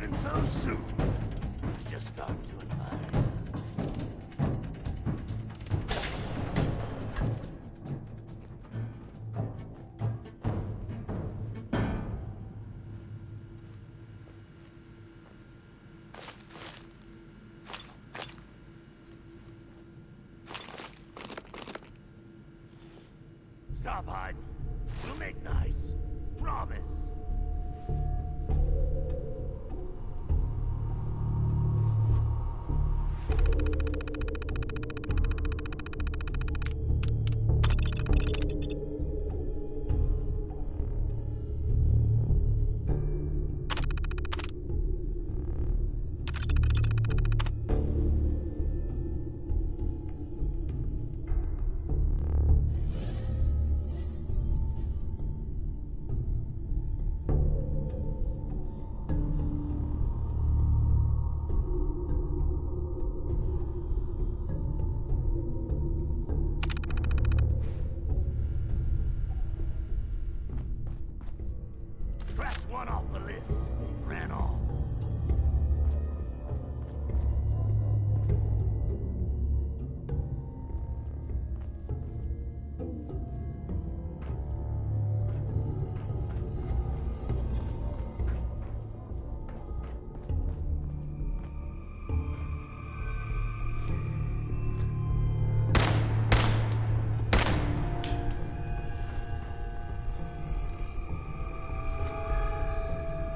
leaving so soon. It's just starting to admire. Stop hiding. We'll make nice. Promise. Scratch one off the list. Ran off.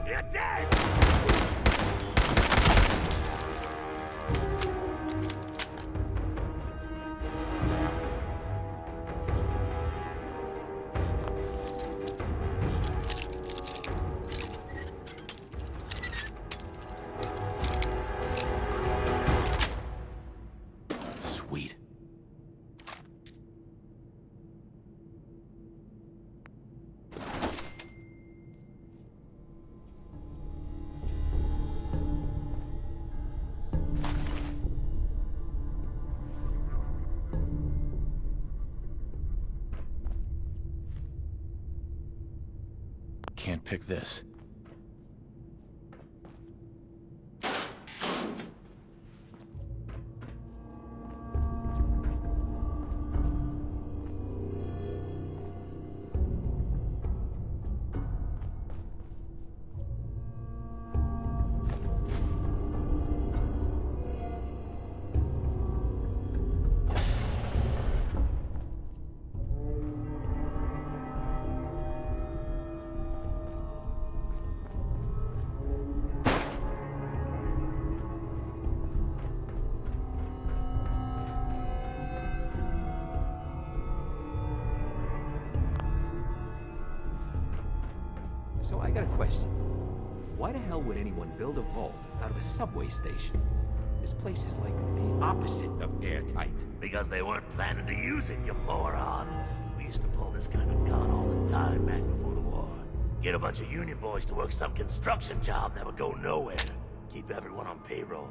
You're dead! Sweet. Can't pick this. So I got a question. Why the hell would anyone build a vault out of a subway station? This place is like the opposite of airtight. Because they weren't planning to use it, you moron. We used to pull this kind of gun all the time back before the war. Get a bunch of union boys to work some construction job that would go nowhere. Keep everyone on payroll.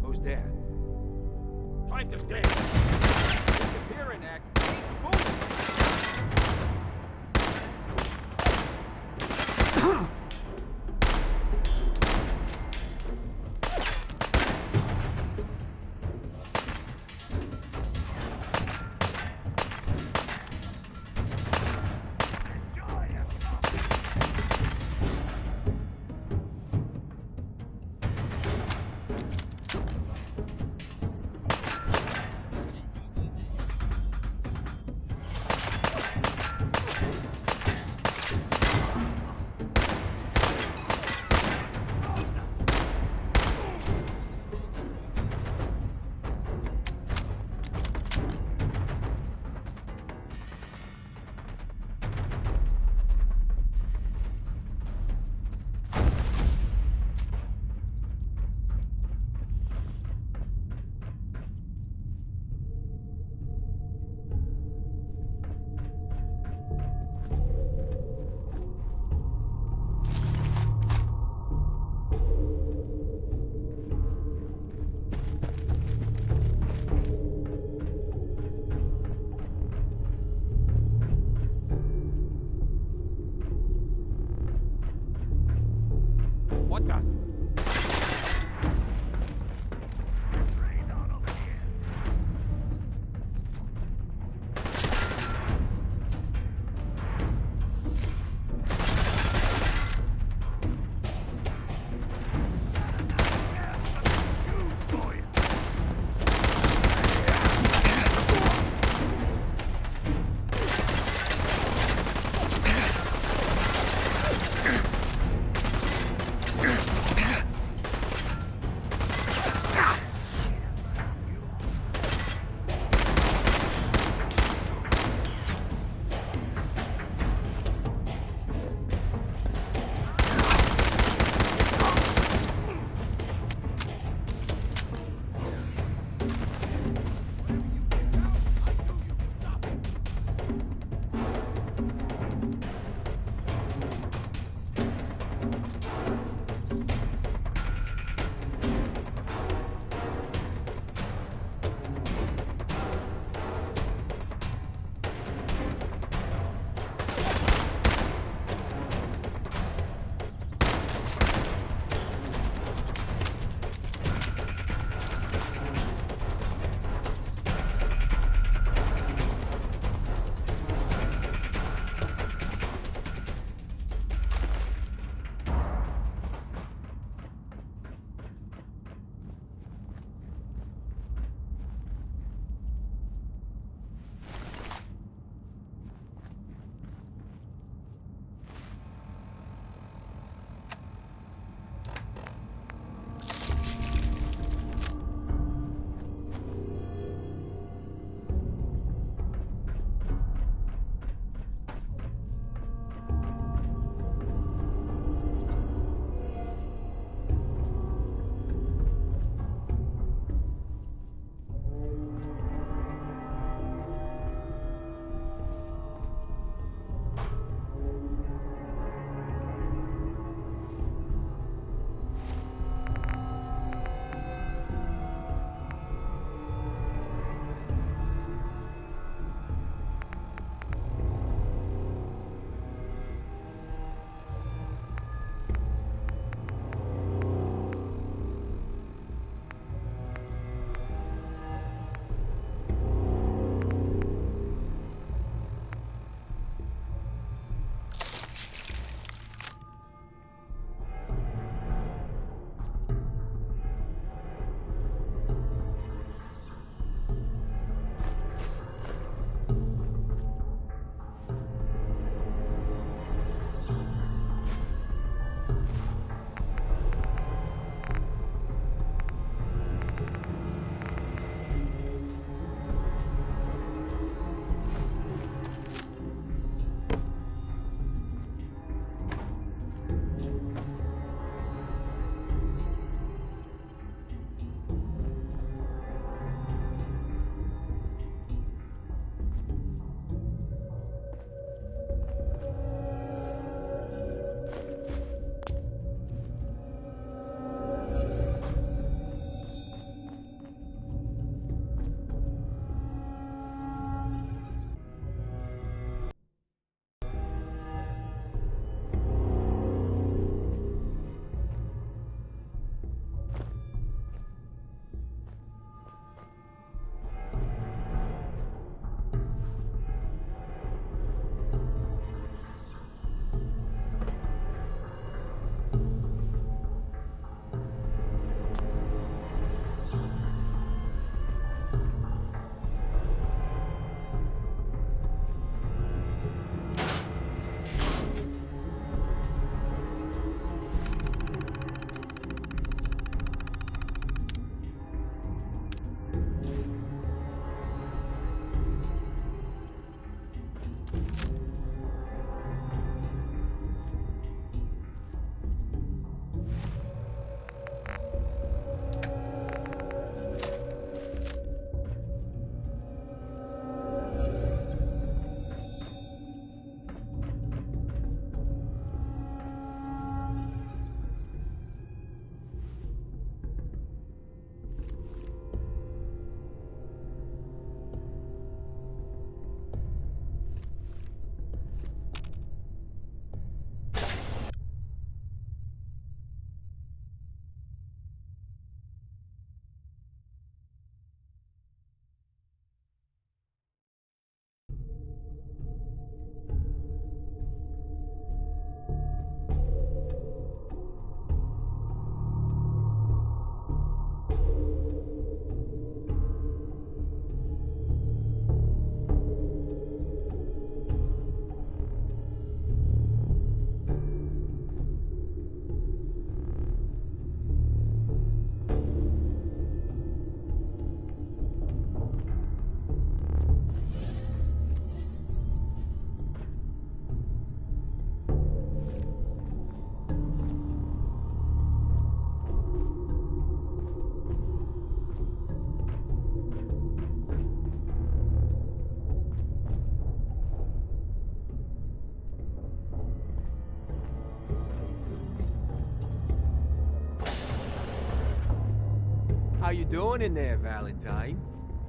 Who's there? Time to dig. Disappearing act ain't fooling. Enjoy it. How you doing in there, Valentine?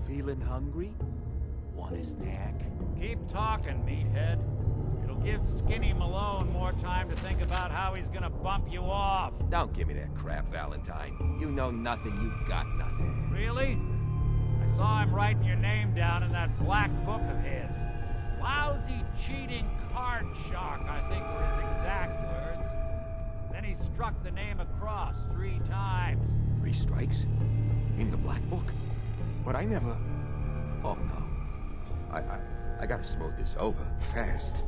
Feeling hungry? Want a snack? Keep talking, meathead. It'll give Skinny Malone more time to think about how he's gonna bump you off. Don't give me that crap, Valentine. You know nothing, you got nothing. Really? I saw him writing your name down in that black book of his. Lousy, cheating card shark, I think were his exact words. Then he struck the name across 3 times. 3 strikes? In the black book? But I never... Oh, no. I gotta smooth this over, fast.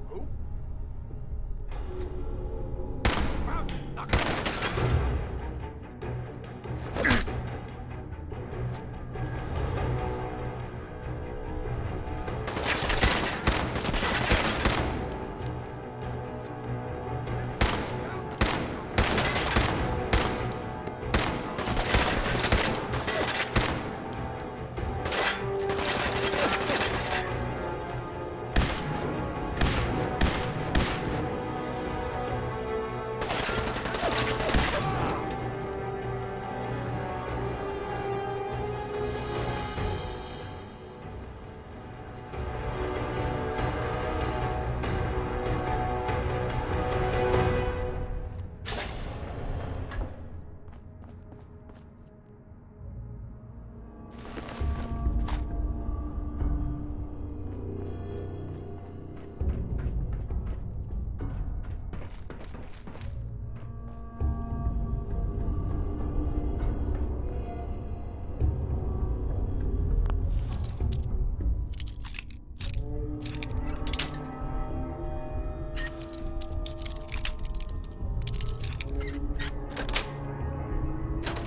Who?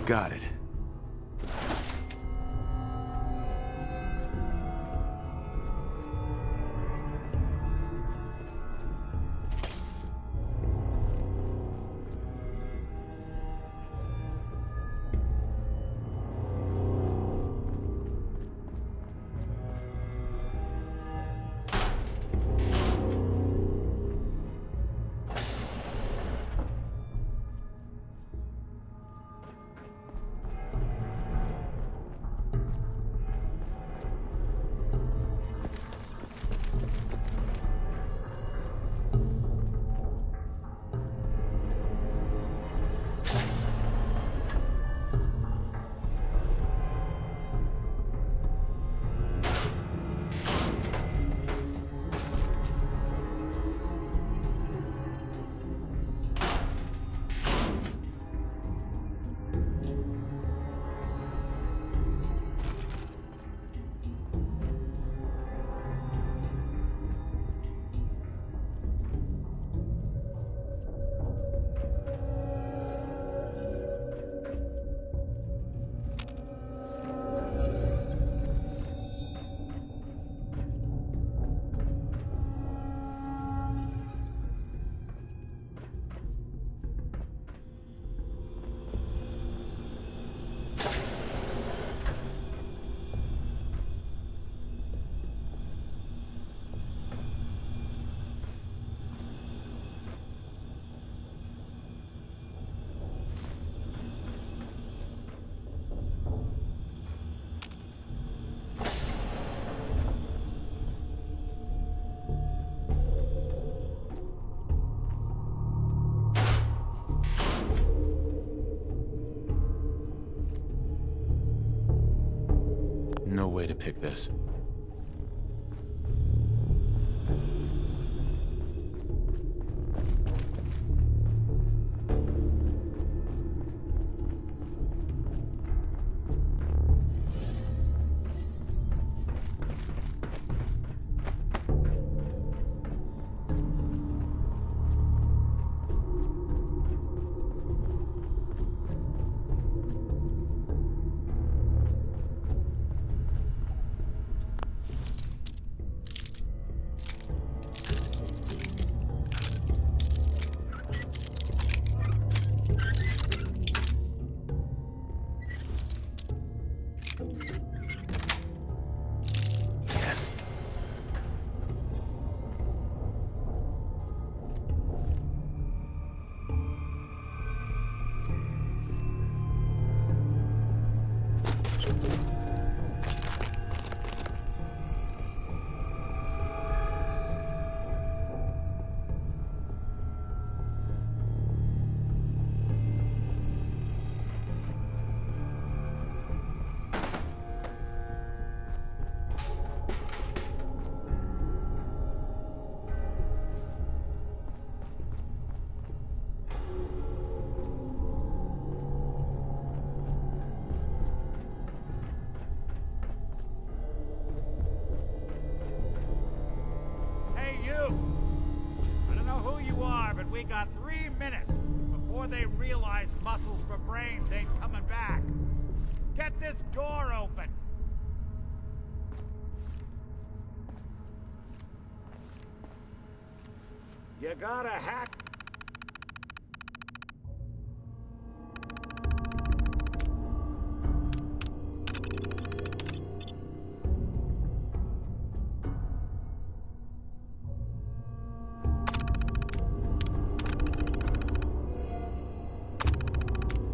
Got it. No way to pick this. We got 3 minutes before they realize muscles for brains ain't coming back. Get this door open. You gotta hack.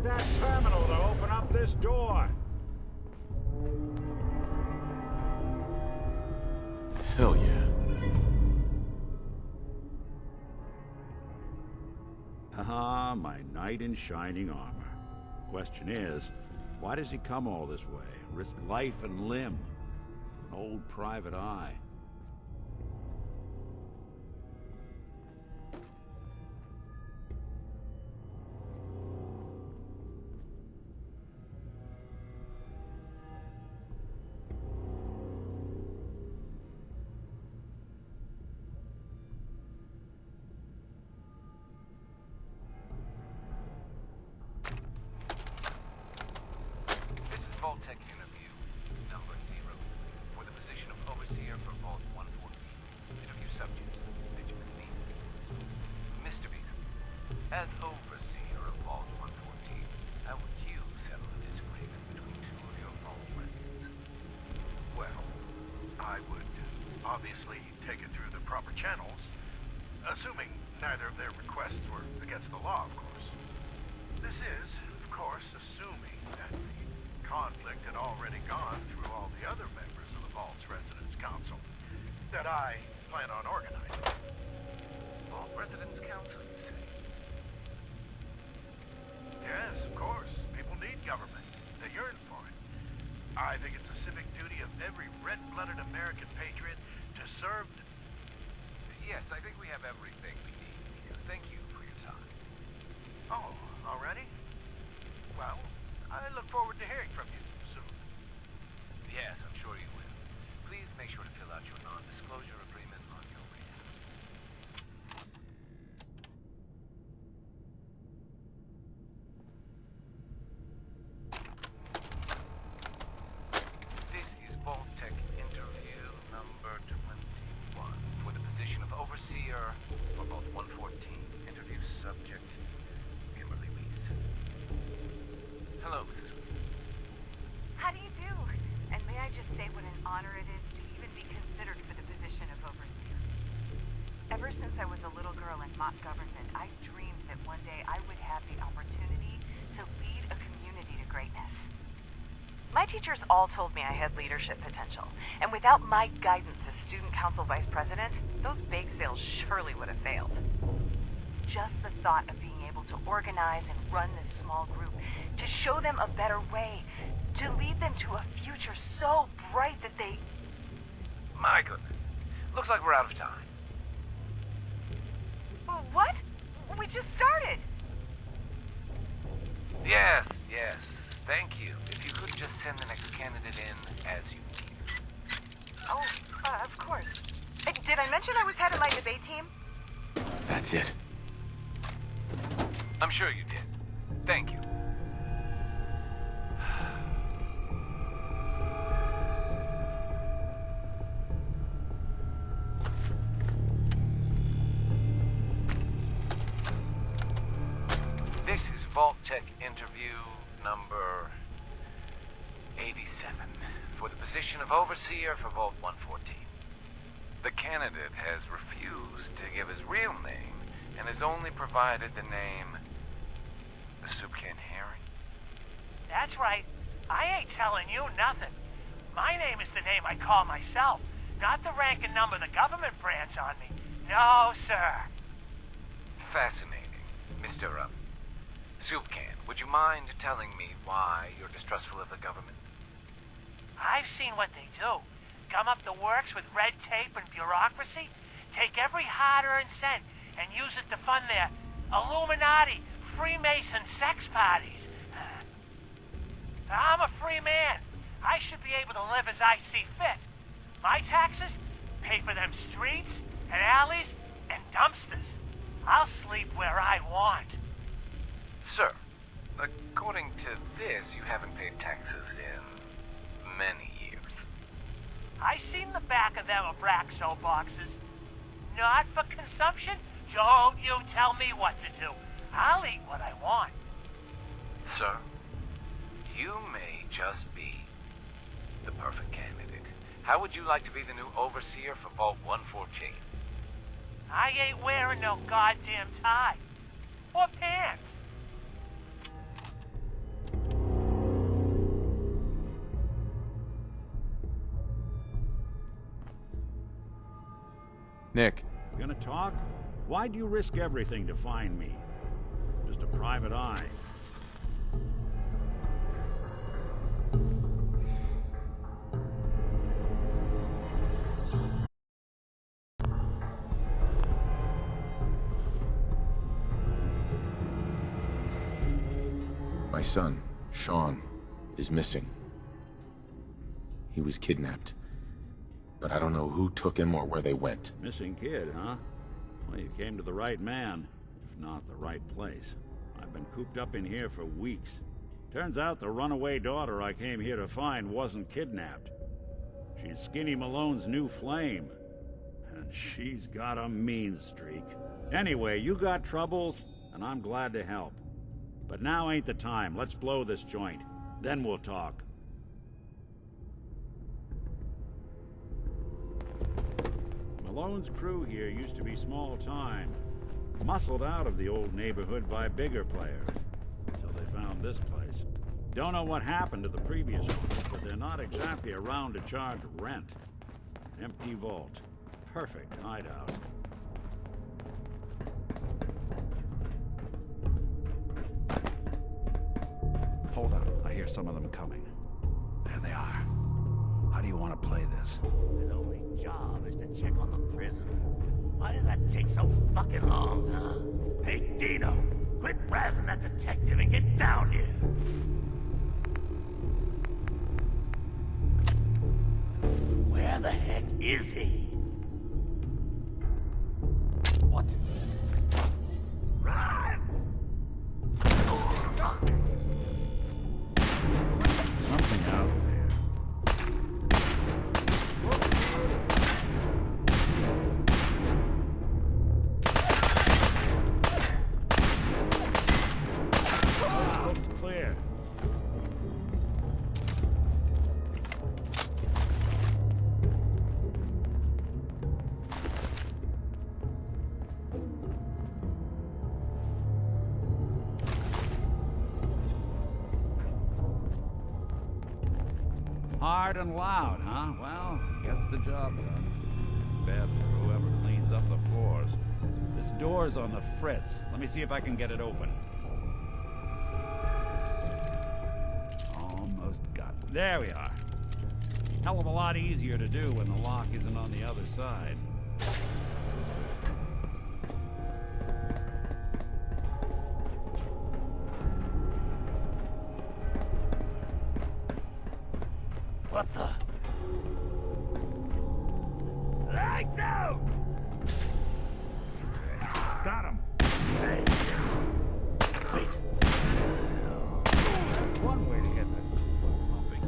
That terminal to open up this door. Hell yeah. Ah, my knight in shining armor. Question is, why does he come all this way? Risk life and limb? An old private eye. This is Vault-Tec interview, number 0, for the position of Overseer for Vault 114. Interview subject, Benjamin Beaton. Mr. Beaton, as Overseer of Vault 114, how would you settle a disagreement between two of your Vault residents? Well, I would obviously take it through the proper channels, assuming neither of their requests were against the law, of course. This is, of course, assuming that the conflict had already gone through all the other members of the Vault's Residence Council that I plan on organizing. Vault Residence Council, you say? Yes, of course. People need government. They yearn for it. I think it's a civic duty of every red-blooded American patriot to serve the... Yes, I think we have everything we need here. Thank you for your time. Oh, already? Well, I look forward to hearing from you soon. Yes, I'm sure you will. Please make sure to fill out your non-disclosure agreement on your behalf. This is Vault-Tec interview number 21 for the position of Overseer for Vault 114. Interview subject, Kimberly Weiss. Hello, Mrs. Weiss. How do you do? And may I just say what an honor it is to even be considered for the position of overseer. Ever since I was a little girl in mock government, I dreamed that one day I would have the opportunity to lead a community to greatness. My teachers all told me I had leadership potential, and without my guidance as student council vice president, those bake sales surely would have failed. Just the thought of being able to organize and run this small group, to show them a better way, to lead them to a future so bright that they... My goodness. Looks like we're out of time. What? We just started! Yes. Thank you. If you could just send the next candidate in as you leave. Oh, of course. Did I mention I was head of my debate team? That's it. I'm sure you did. Thank you. This is Vault-Tec interview number 87 for the position of Overseer for Vault 114. The candidate has refused to give his real name and has only provided the name the Soup Can Harry. That's right. I ain't telling you nothing. My name is the name I call myself, not the rank and number the government brands on me. No, sir. Fascinating. Mr. Soup Can, would you mind telling me why you're distrustful of the government? I've seen what they do. Come up the works with red tape and bureaucracy, take every hard-earned cent and use it to fund their Illuminati, Freemason sex parties. I'm a free man. I should be able to live as I see fit. My taxes pay for them streets and alleys and dumpsters. I'll sleep where I want. Sir, according to this, you haven't paid taxes in many years. I seen the back of them Abraxo boxes. Not for consumption? Don't you tell me what to do. I'll eat what I want. Sir, you may just be the perfect candidate. How would you like to be the new overseer for Vault 114? I ain't wearing no goddamn tie. Or pants. Nick, You gonna talk? Why'd you risk everything to find me? Just a private eye. my son, Sean, is missing. He was kidnapped. But I don't know who took him or where they went. Missing kid, huh? Well, you came to the right man, if not the right place. I've been cooped up in here for weeks. Turns out the runaway daughter I came here to find wasn't kidnapped. She's Skinny Malone's new flame. And she's got a mean streak. Anyway, you got troubles, and I'm glad to help. But now ain't the time. Let's blow this joint. Then we'll talk. Malone's crew here used to be small time. Muscled out of the old neighborhood by bigger players. Till they found this place. Don't know what happened to the previous owners, but they're not exactly around to charge rent. Empty vault. Perfect hideout. Hold up. I hear some of them coming. There they are. How do you want to play this? His only job is to check on the prisoner. Why does that take so fucking long, huh? Hey, Dino, quit razzing that detective and get down here. Where the heck is he? What? Run! Something out there. Looks clear. Hard and loud, huh? Well, gets the job done. Bad for whoever cleans up the floors. This door's on the fritz. Let me see if I can get it open. Almost got it. There we are. Hell of a lot easier to do when the lock isn't on the other side. What the? Lights out! Got him! Hey. Wait. One way to get that pumping.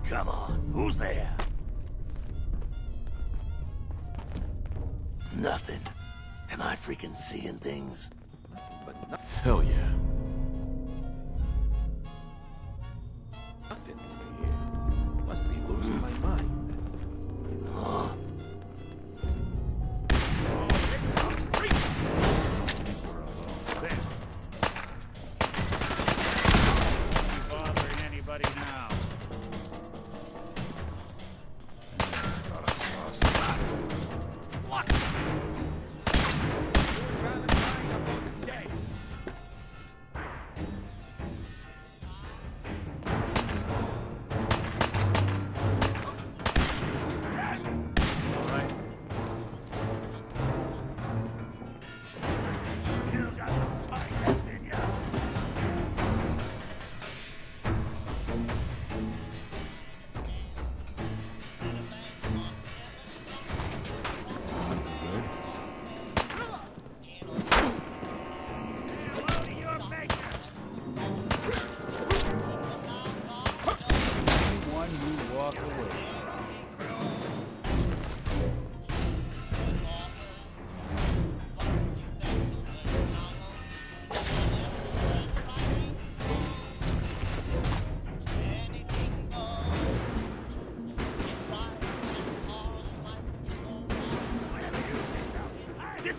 Come on, who's there? Nothing. Am I freaking seeing things? Hell yeah. Nothing over here. Must be losing my mind. Huh? Ain't bothering anybody now.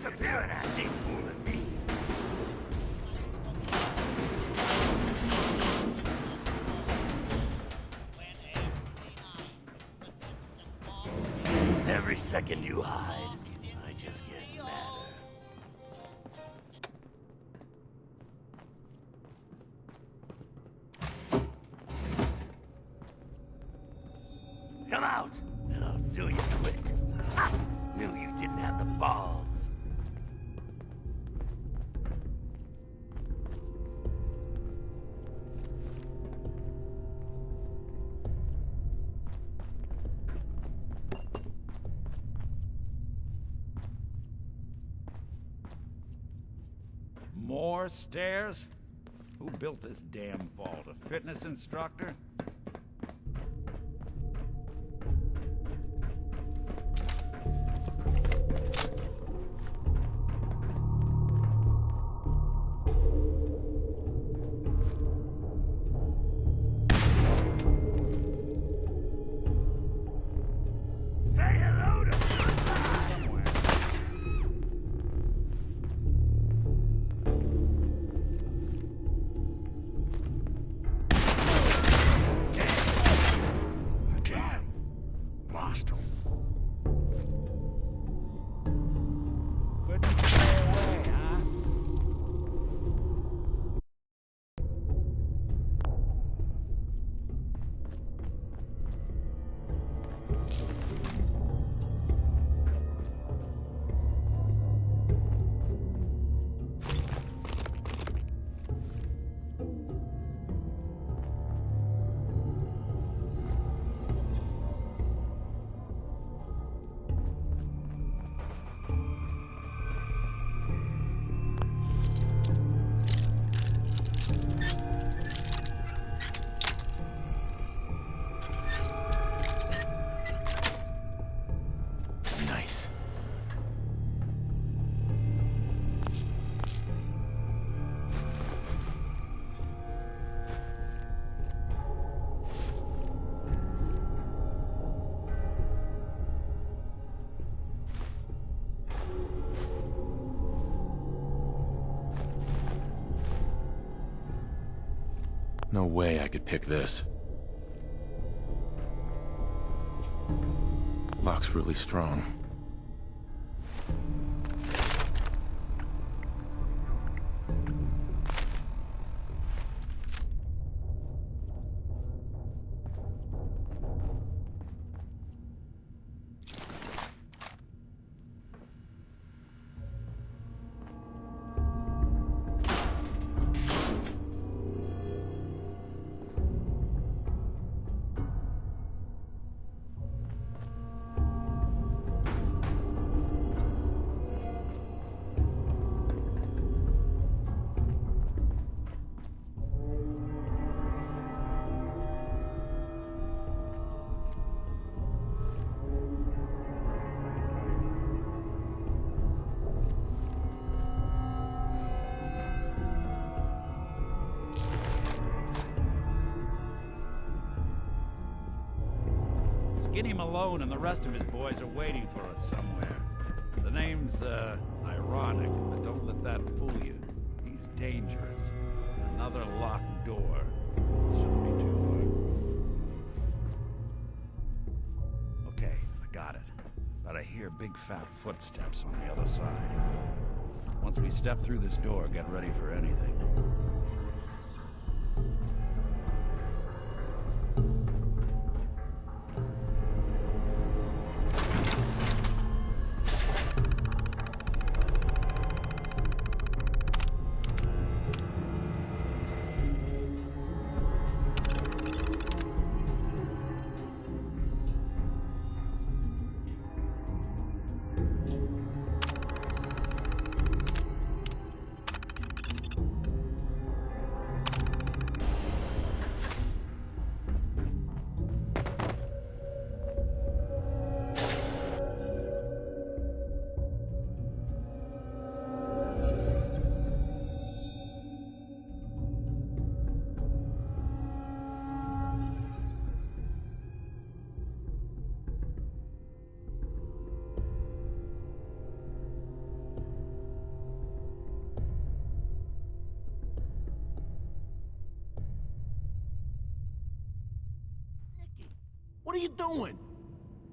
disappearing act ain't fooling me. Every second you hide, I just get madder. Come out, and I'll do you quick. Ha! Knew you didn't have the balls. More stairs? Who built this damn vault? A fitness instructor? Say hello to Somewhere. Damn. Lost him. Couldn't stay away, huh? Nice. No way I could pick this. Lock's really strong. Skinny Malone and the rest of his boys are waiting for us somewhere. The name's, ironic, but don't let that fool you. He's dangerous. Another locked door. Shouldn't be too hard. Okay, I got it. But I hear big fat footsteps on the other side. Once we step through this door, get ready for anything. What are you doing?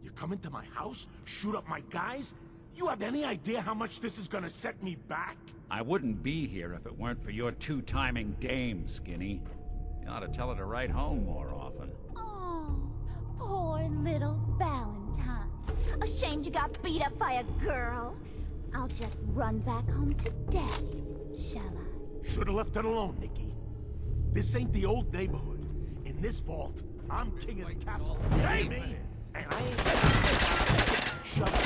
You come into my house, shoot up my guys? You have any idea how much this is gonna set me back? I wouldn't be here if it weren't for your two-timing dame, Skinny. You ought to tell her to write home more often. Oh, poor little Valentine. Ashamed you got beat up by a girl? I'll just run back home to Daddy, shall I? Should've left it alone, Nikki. This ain't the old neighborhood. In this vault, I'm king of the castle. Hey, me! And I ain't... Shut up.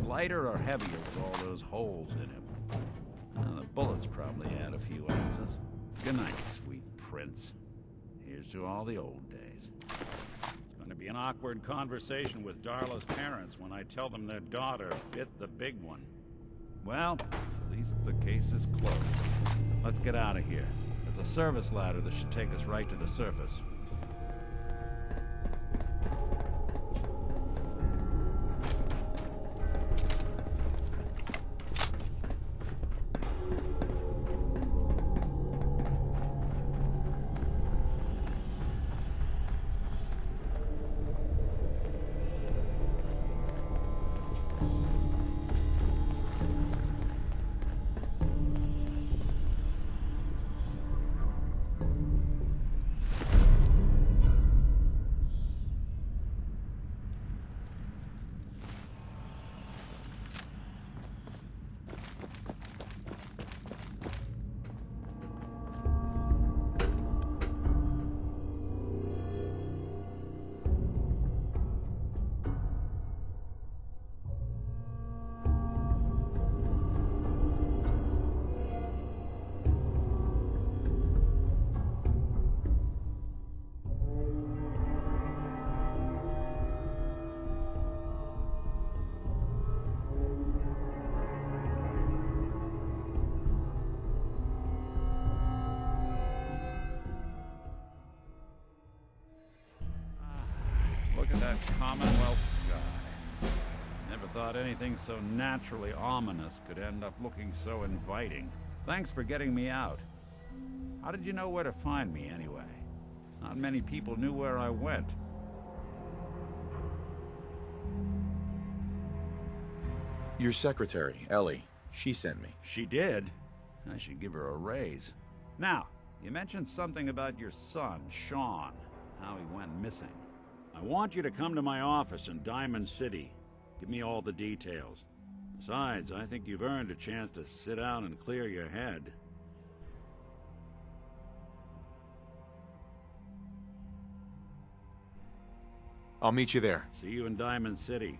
Lighter or heavier with all those holes in him? The bullets probably add a few ounces. Good night, sweet prince. Here's to all the old days. It's going to be an awkward conversation with Darla's parents when I tell them their daughter bit the big one. Well, at least the case is closed. Let's get out of here. There's a service ladder that should take us right to the surface. Look at that Commonwealth sky. Never thought anything so naturally ominous could end up looking so inviting. Thanks for getting me out. How did you know where to find me, anyway? Not many people knew where I went. Your secretary, Ellie, she sent me. She did? I should give her a raise. Now, you mentioned something about your son, Sean, how he went missing. I want you to come to my office in Diamond City. Give me all the details. Besides, I think you've earned a chance to sit down and clear your head. I'll meet you there. See you in Diamond City.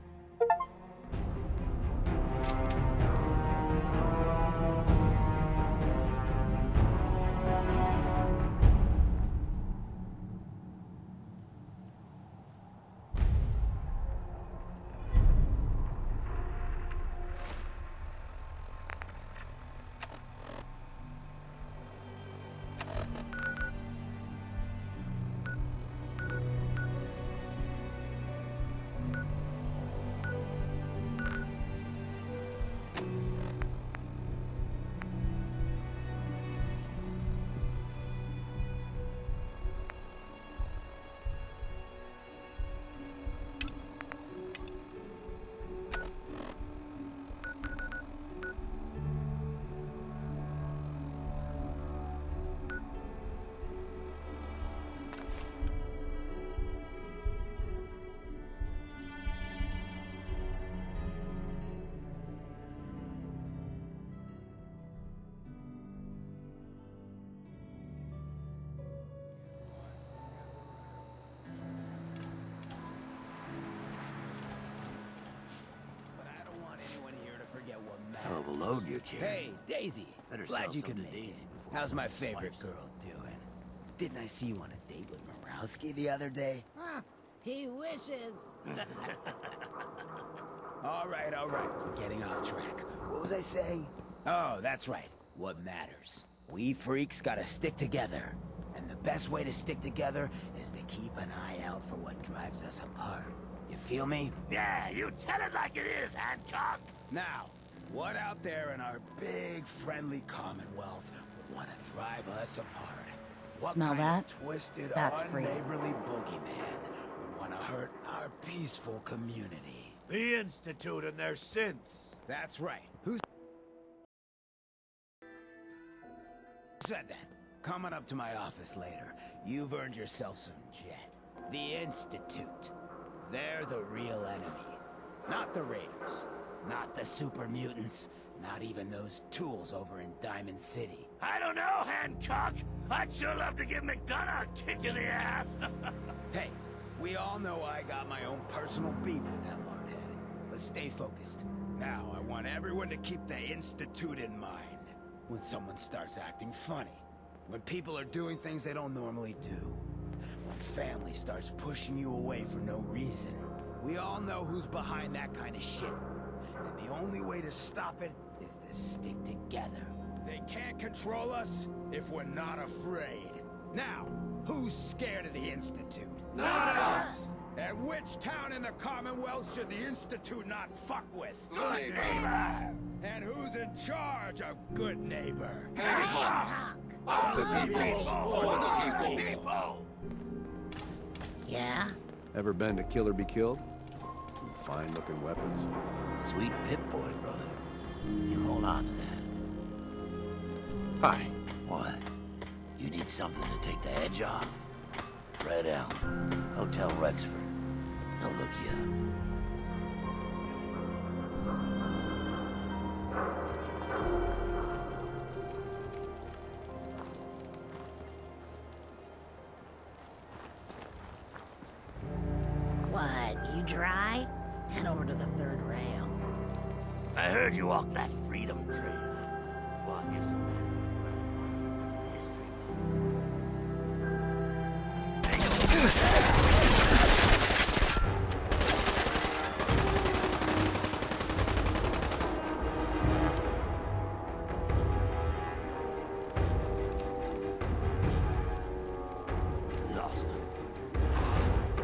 load you're carrying. Hey, Daisy. Better Glad sell you some could to make Daisy it. before How's my someone favorite swipes girl doing? Didn't I see you on a date with Morowski the other day? He wishes. All right, we're getting off track. What was I saying? Oh, that's right. What matters. We freaks gotta stick together. And the best way to stick together is to keep an eye out for what drives us apart. You feel me? Yeah, you tell it like it is, Hancock! Now, what out there in our big, friendly Commonwealth would want to drive us apart? What Smell kind that? of twisted, That's free. unneighborly boogeyman would want to hurt our peaceful community? The Institute and their synths. That's right. Who said that? Coming up to my office later, you've earned yourself some jet. The Institute. They're the real enemy. Not the Raiders. Not the super mutants. Not even those tools over in Diamond City. I don't know, Hancock! I'd sure love to give McDonough a kick in the ass! Hey, we all know I got my own personal beef with that lardhead. Let's stay focused. Now, I want everyone to keep the Institute in mind. When someone starts acting funny. When people are doing things they don't normally do. When family starts pushing you away for no reason. We all know who's behind that kind of shit. And the only way to stop it is to stick together. They can't control us if we're not afraid. Now, who's scared of the Institute? Not us! And which town in the Commonwealth should the Institute not fuck with? Good neighbor! And who's in charge of good neighbor? All the people! For the people! Yeah? Ever been to Kill or Be Killed? Some fine-looking weapons. Sweet Pip-Boy, brother. You hold on to that. Hi. What? You need something to take the edge off? Fred Allen, Hotel Rexford. He'll look you up. What, you dry? Head over to the third rail. I heard you walk that freedom trail. Well, I'll give somebody history. Lost him.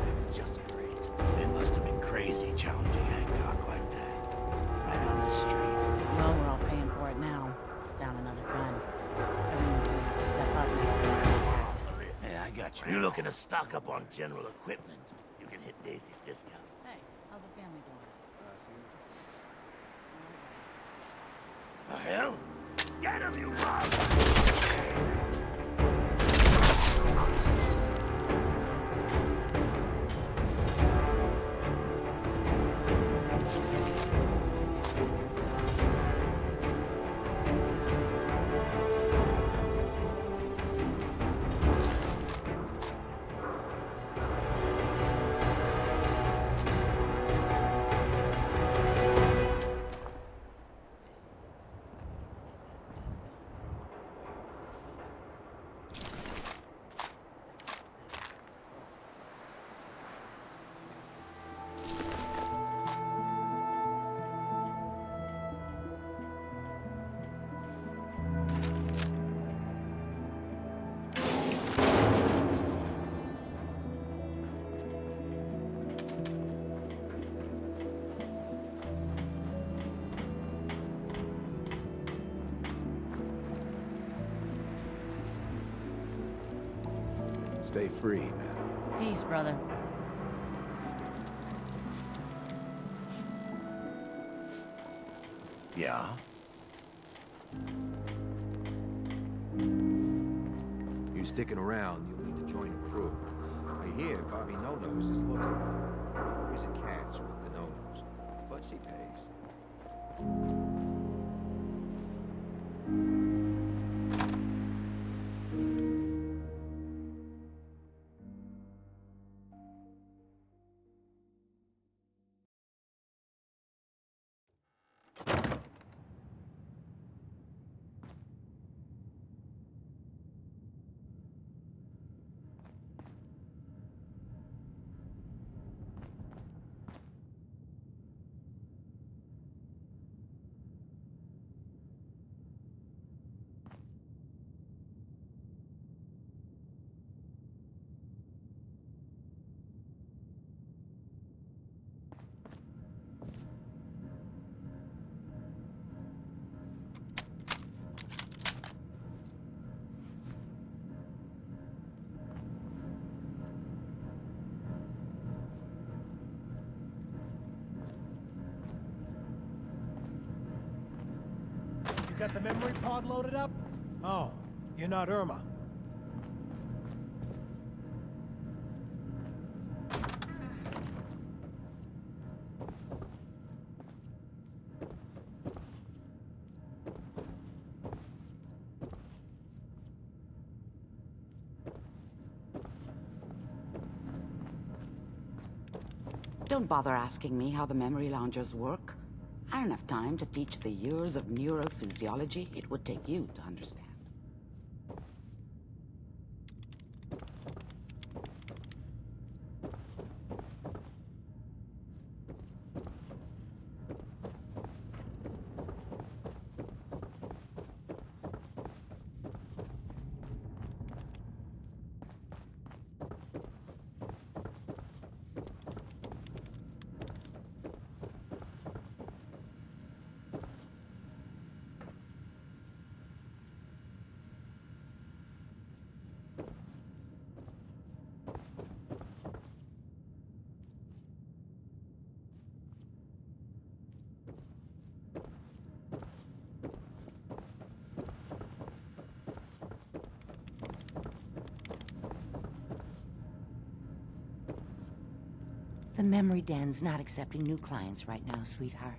That's just great. It must have been crazy challenging Hancock like that. Right on the street. Well, we're all paying for it now. Down another gun. Everyone's gonna have to step up next time we're attacked. Hey, I got you. If you're looking to stock up on general equipment, you can hit Daisy's discounts. Hey, how's the family doing? The hell? Get him, you bug! Stay free, man. Peace, brother. Yeah? You sticking around, you'll need to join a crew. I hear Bobby No-Nose is looking. Always a catch with the No-Nose, but she pays. got the memory pod loaded up? Oh, you're not Irma. Don't bother asking me how the memory loungers work. I don't have time to teach the years of neural physiology it would take you to understand. The memory den's not accepting new clients right now, sweetheart.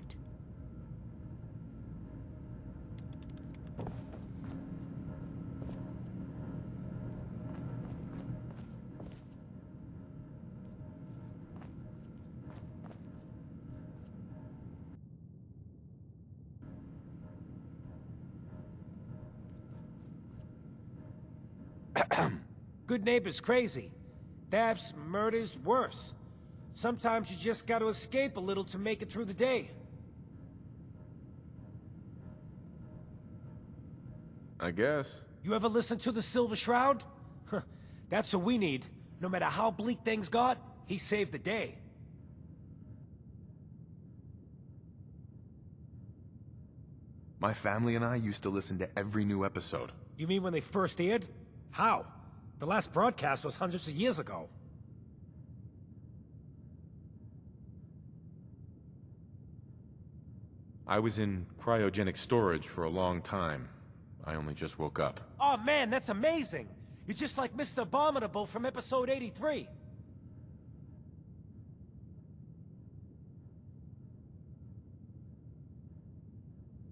Good neighbor's crazy. Thefts, murders, worse. Sometimes you just gotta escape a little to make it through the day. I guess. You ever listen to the Silver Shroud? That's what we need. No matter how bleak things got, he saved the day. My family and I used to listen to every new episode. You mean when they first aired? How? The last broadcast was hundreds of years ago. I was in cryogenic storage for a long time. I only just woke up. Oh man, that's amazing! You're just like Mr. Abominable from episode 83.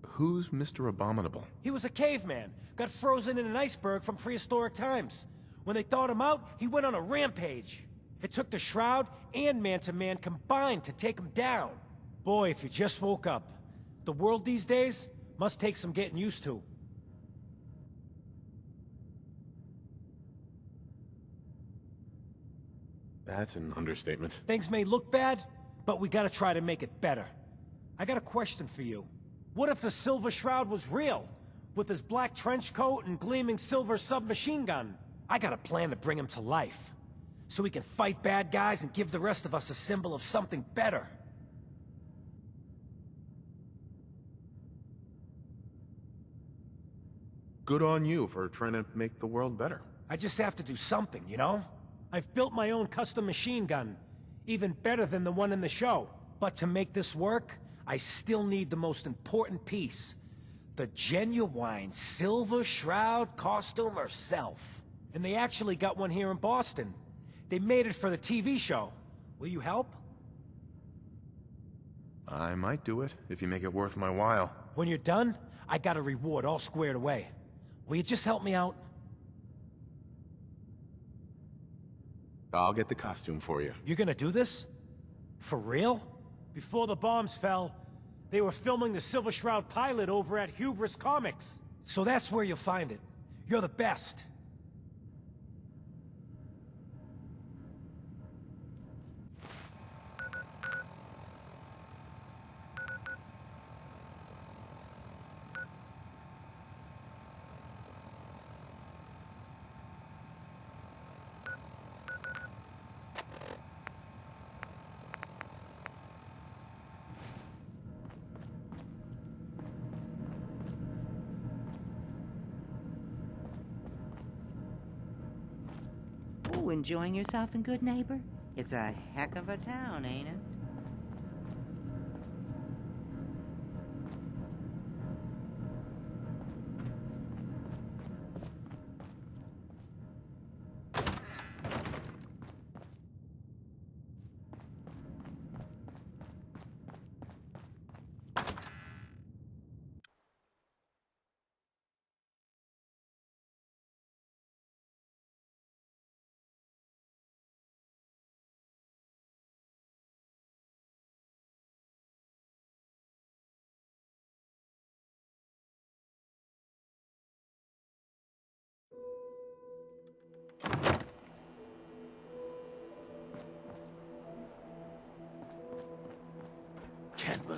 Who's Mr. Abominable? He was a caveman, got frozen in an iceberg from prehistoric times. When they thawed him out, he went on a rampage. It took the Shroud and Man-to-Man combined to take him down. Boy, if you just woke up. The world these days must take some getting used to. That's an understatement. Things may look bad, but we gotta try to make it better. I got a question for you. What if the Silver Shroud was real? With his black trench coat and gleaming silver submachine gun? I got a plan to bring him to life. So we can fight bad guys and give the rest of us a symbol of something better. Good on you for trying to make the world better. I just have to do something, you know? I've built my own custom machine gun. Even better than the one in the show. But to make this work, I still need the most important piece. The genuine Silver Shroud costume herself. And they actually got one here in Boston. They made it for the TV show. Will you help? I might do it, if you make it worth my while. When you're done, I got a reward all squared away. Will you just help me out? I'll get the costume for you. You're gonna do this? For real? Before the bombs fell, they were filming the Silver Shroud pilot over at Hubris Comics. So that's where you'll find it. You're the best. Oh, enjoying yourself in Good Neighbor? It's a heck of a town, ain't it?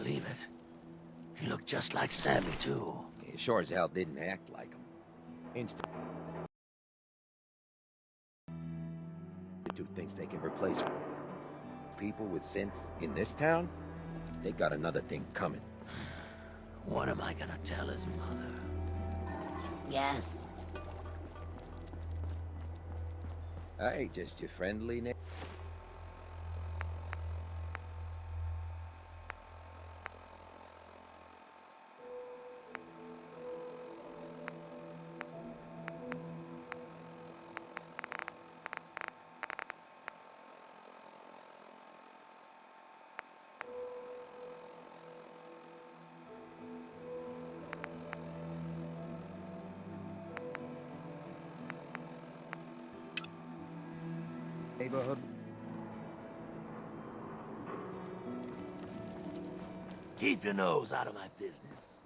believe it. He looked just like Sammy, too. He sure as hell didn't act like him. Instant. The two thinks they can replace people with synths in this town? They got another thing coming. What am I gonna tell his mother? Yes. Hey, just your friendly neighbor. Neighborhood. Keep your nose out of my business.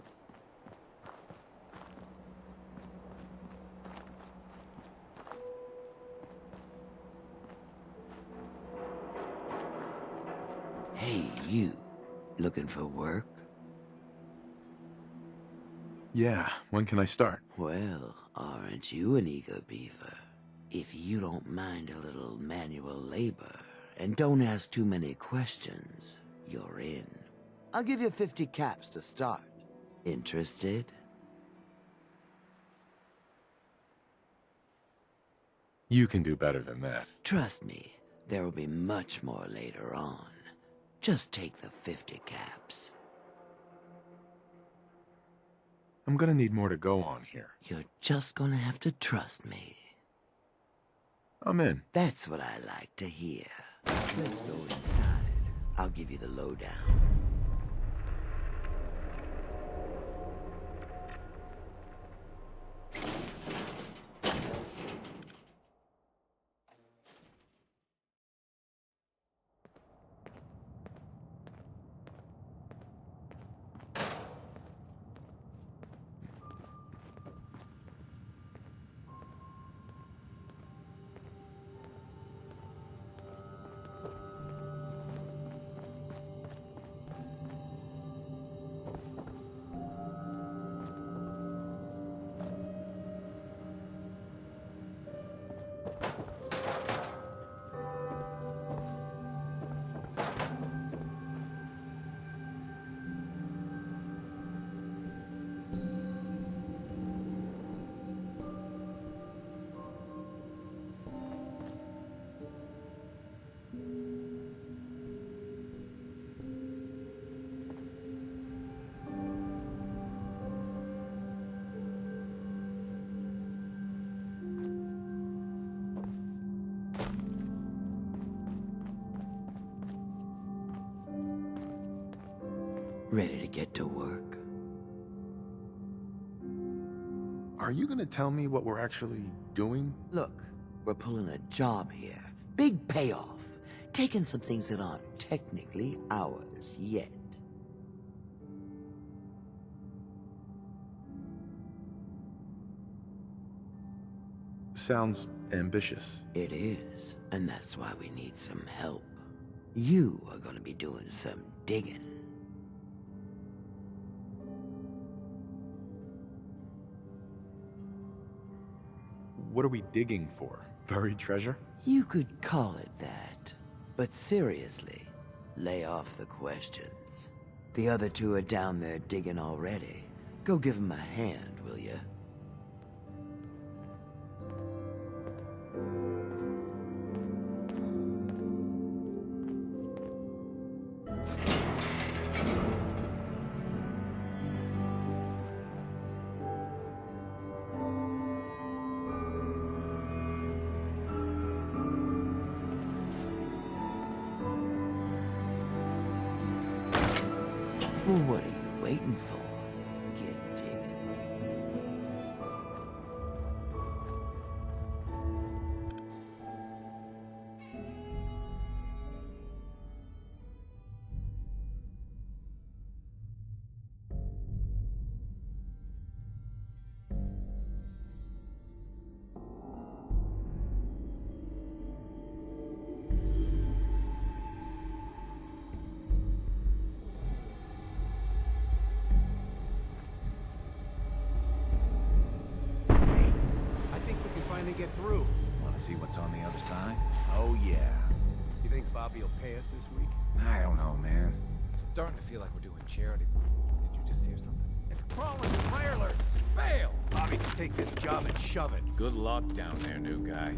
Hey, you. Looking for work? Yeah, when can I start? Well, aren't you an eager beaver? If you don't mind a little manual labor, and don't ask too many questions, you're in. I'll give you 50 caps to start. Interested? You can do better than that. Trust me, there will be much more later on. Just take the 50 caps. I'm gonna need more to go on here. You're just gonna have to trust me. I'm in. That's what I like to hear. Let's go inside. I'll give you the lowdown. Ready to get to work? Are you gonna tell me what we're actually doing? Look, we're pulling a job here. Big payoff. Taking some things that aren't technically ours yet. Sounds ambitious. It is, and that's why we need some help. You are gonna be doing some digging. What are we digging for? Buried treasure? You could call it that. But seriously, lay off the questions. The other two are down there digging already. Go give them a hand, will ya? Well, what are you waiting for? Get digging. see what's on the other side? Oh, yeah. You think Bobby will pay us this week? I don't know, man. It's starting to feel like we're doing charity. Did you just hear something? It's crawling with mirelurks. Fail! Bobby can take this job and shove it. Good luck down there, new guy.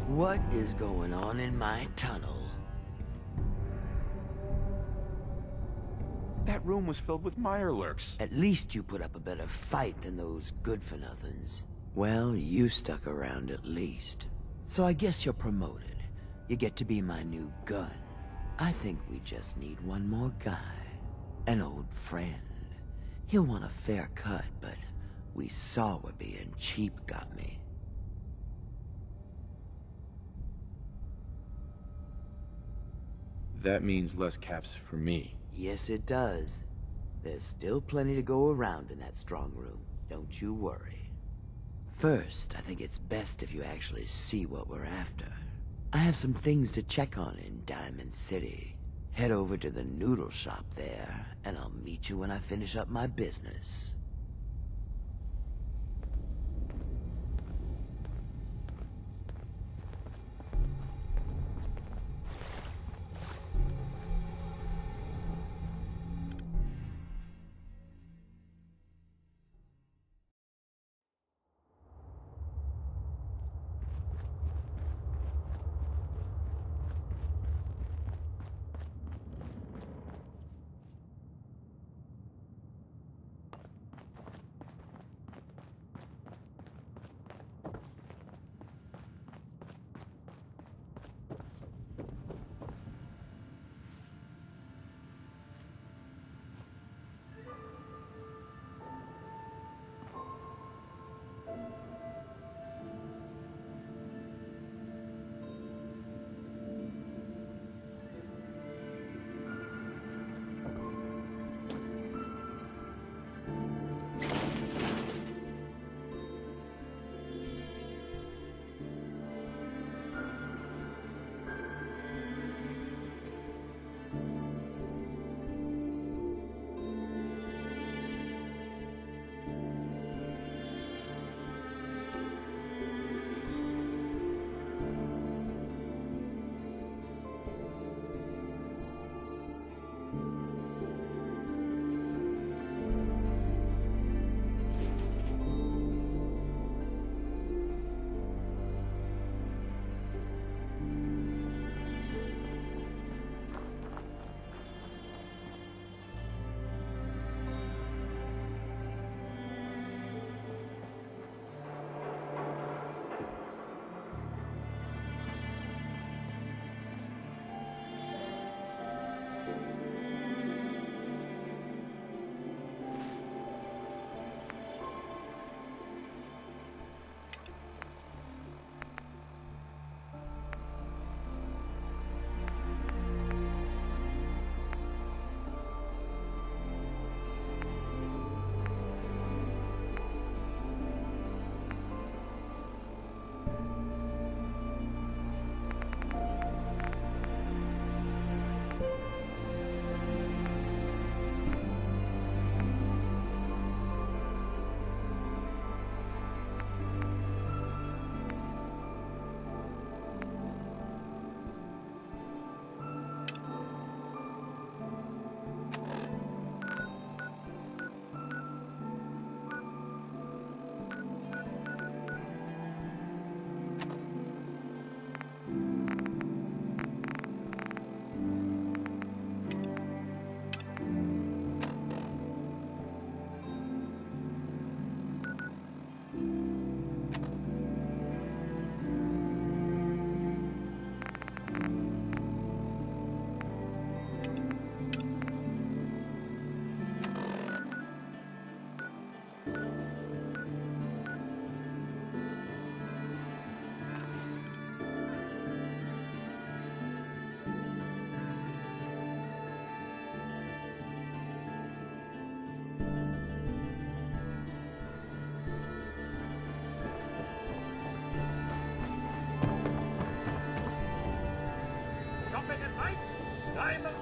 What is going on in my tunnel? That room was filled with mirelurks. At least you put up a better fight than those good-for-nothings. Well, you stuck around at least. So I guess you're promoted. You get to be my new gun. I think we just need one more guy. An old friend. He'll want a fair cut, but we saw what being cheap got me. That means less caps for me. Yes, it does. There's still plenty to go around in that strong room. Don't you worry. First, I think it's best if you actually see what we're after. I have some things to check on in Diamond City. Head over to the noodle shop there, and I'll meet you when I finish up my business.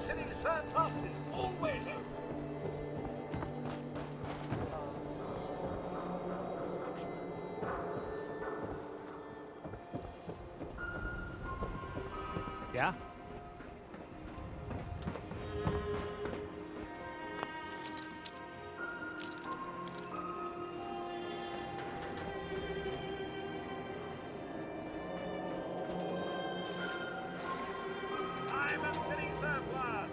city surplus is always open. Yeah? Diamond City surplus.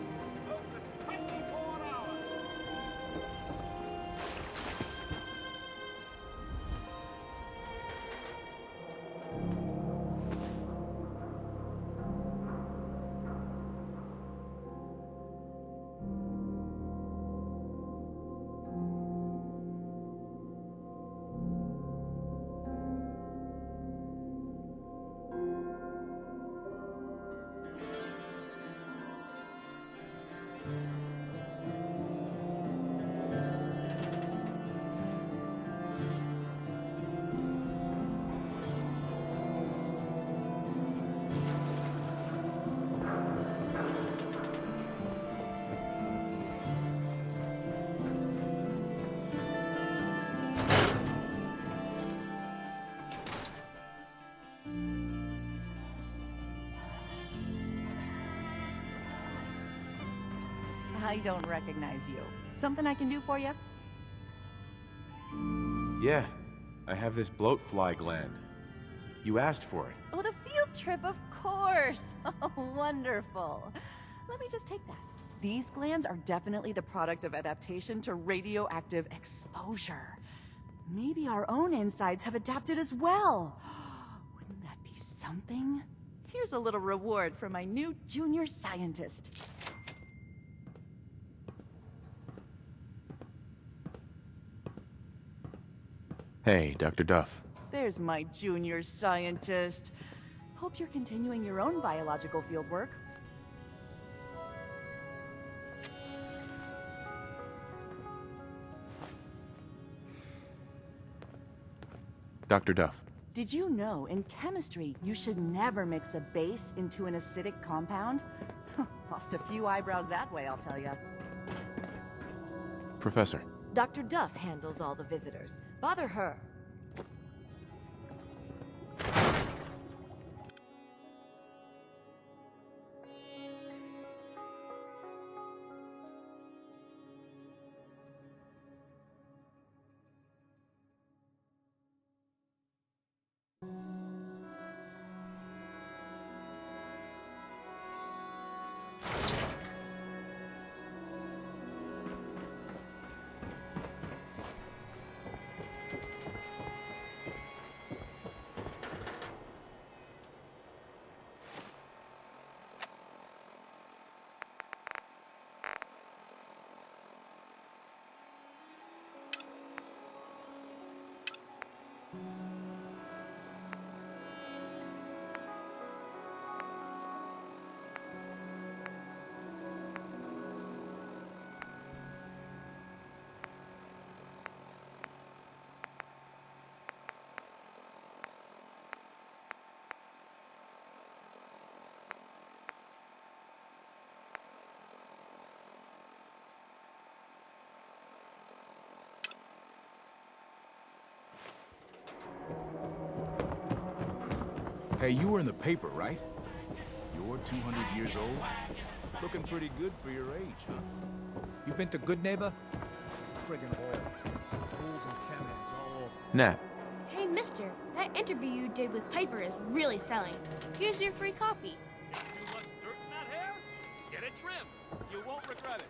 Open 24 hours. I don't recognize you. Something I can do for you? Yeah, I have this bloat fly gland. You asked for it. Oh, the field trip, of course. Oh, wonderful. Let me just take that. These glands are definitely the product of adaptation to radioactive exposure. Maybe our own insides have adapted as well. Wouldn't that be something? Here's a little reward for my new junior scientist. Hey, Dr. Duff. There's my junior scientist. Hope you're continuing your own biological fieldwork. Dr. Duff. Did you know in chemistry you should never mix a base into an acidic compound? Lost a few eyebrows that way, I'll tell ya. Professor. Dr. Duff handles all the visitors. Bother her. Hey, you were in the paper, right? You're 200 years old? Looking pretty good for your age, huh? You been to Good Neighbor? Friggin' hole. Rules and chemicals all over. Nat. Hey, mister, that interview you did with Piper is really selling. Here's your free copy. Too much dirt in that hair? Get it trimmed. You won't regret it.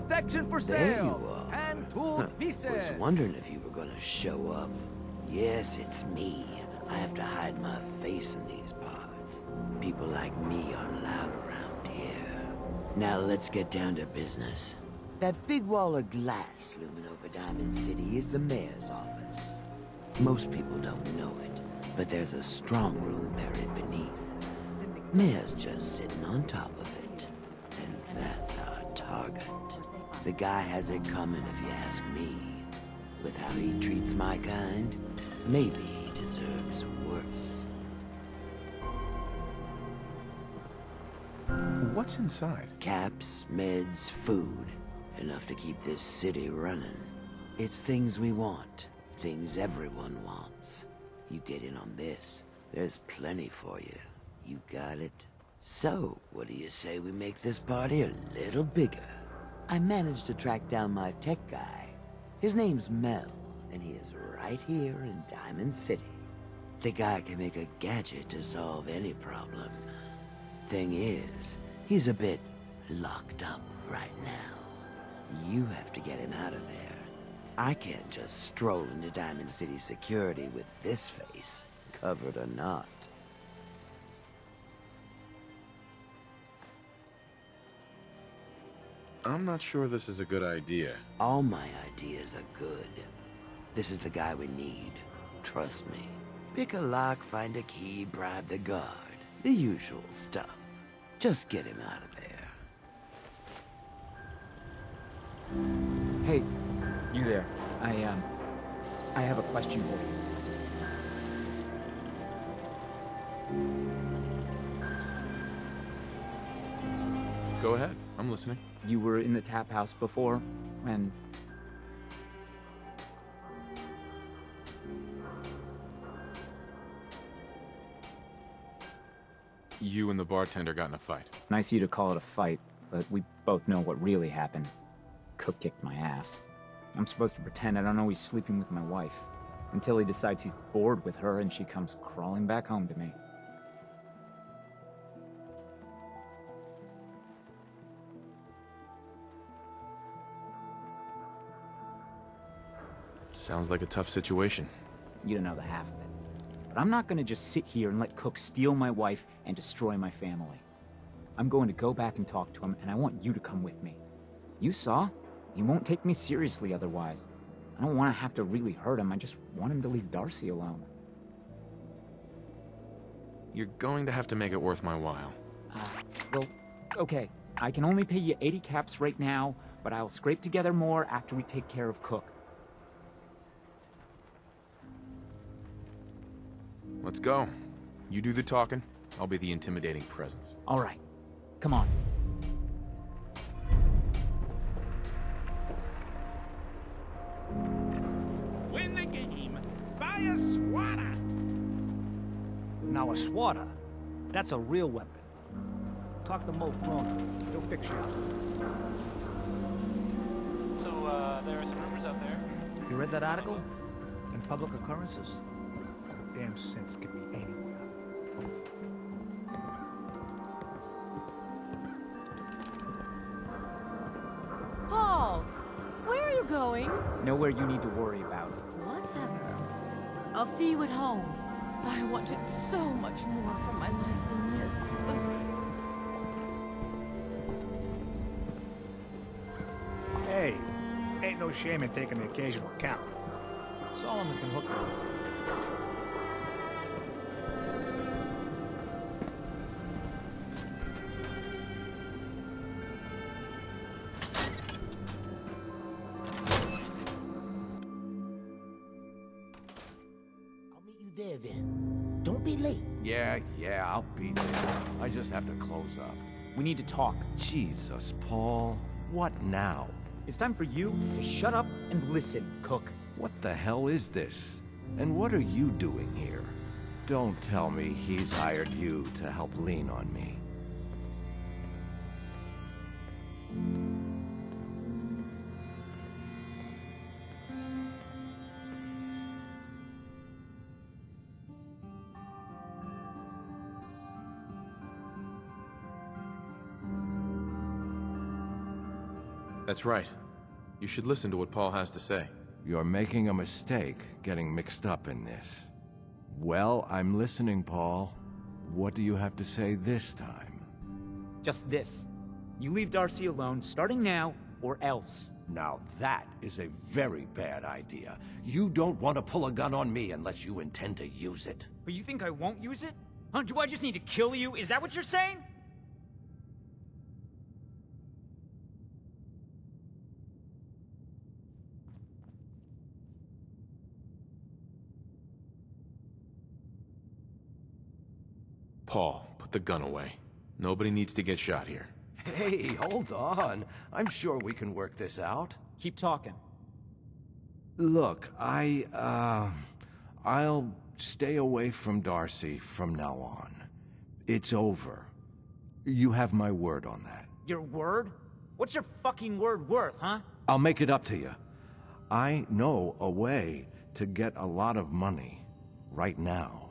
protection for There sale. you are. Hand-tooled pieces. Was wondering if you were gonna show up. Yes, it's me. I have to hide my face in these parts. People like me aren't allowed around here. Now let's get down to business. That big wall of glass looming over Diamond City is the mayor's office. Most people don't know it, but there's a strong room buried beneath. Mayor's just sitting on top of it. And that's our target. The guy has it coming if you ask me. With how he treats my kind, maybe he deserves worse. What's inside? Caps, meds, food. Enough to keep this city running. It's things we want. Things everyone wants. You get in on this, there's plenty for you. You got it? So, what do you say we make this party a little bigger? I managed to track down my tech guy. His name's Mel, and he is right here in Diamond City. The guy can make a gadget to solve any problem. Thing is, he's a bit locked up right now. You have to get him out of there. I can't just stroll into Diamond City security with this face, covered or not. I'm not sure this is a good idea. All my ideas are good. This is the guy we need. Trust me. Pick a lock, find a key, bribe the guard. The usual stuff. Just get him out of there. Hey, you there. I have a question for you. Go ahead, I'm listening. You were in the tap house before, and... You and the bartender got in a fight. Nice of you to call it a fight, but we both know what really happened. Cook kicked my ass. I'm supposed to pretend I don't know he's sleeping with my wife, until he decides he's bored with her and she comes crawling back home to me. Sounds like a tough situation. You don't know the half of it. But I'm not gonna just sit here and let Cook steal my wife and destroy my family. I'm going to go back and talk to him, and I want you to come with me. You saw? He won't take me seriously otherwise. I don't want to have to really hurt him, I just want him to leave Darcy alone. You're going to have to make it worth my while. Well, okay. I can only pay you 80 caps right now, but I'll scrape together more after we take care of Cook. Let's go. You do the talking, I'll be the intimidating presence. All right. Come on. Win the game. Buy a swatter. Now a swatter, that's a real weapon. Talk to Mo Corona. He'll fix you up. So, there are some rumors out there. You read that article? In Public Occurrences? Damn sense could be anywhere. Paul, where are you going? Nowhere you need to worry about. Whatever. I'll see you at home. I wanted so much more from my life than this. Hey, ain't no shame in taking the occasional count. Solomon can hook you. There then. Don't be late. Yeah, I'll be there. I just have to close up. We need to talk. Jesus, Paul. What now? It's time for you to shut up and listen, Cook. What the hell is this? And what are you doing here? Don't tell me he's hired you to help lean on me. That's right. You should listen to what Paul has to say. You're making a mistake getting mixed up in this. Well, I'm listening, Paul. What do you have to say this time? Just this. You leave Darcy alone, starting now, or else. Now that is a very bad idea. You don't want to pull a gun on me unless you intend to use it. But you think I won't use it? Huh? Do I just need to kill you? Is that what you're saying? Paul, put the gun away. Nobody needs to get shot here. Hey, hold on. I'm sure we can work this out. Keep talking. Look, I'll stay away from Darcy from now on. It's over. You have my word on that. Your word? What's your fucking word worth, huh? I'll make it up to you. I know a way to get a lot of money right now.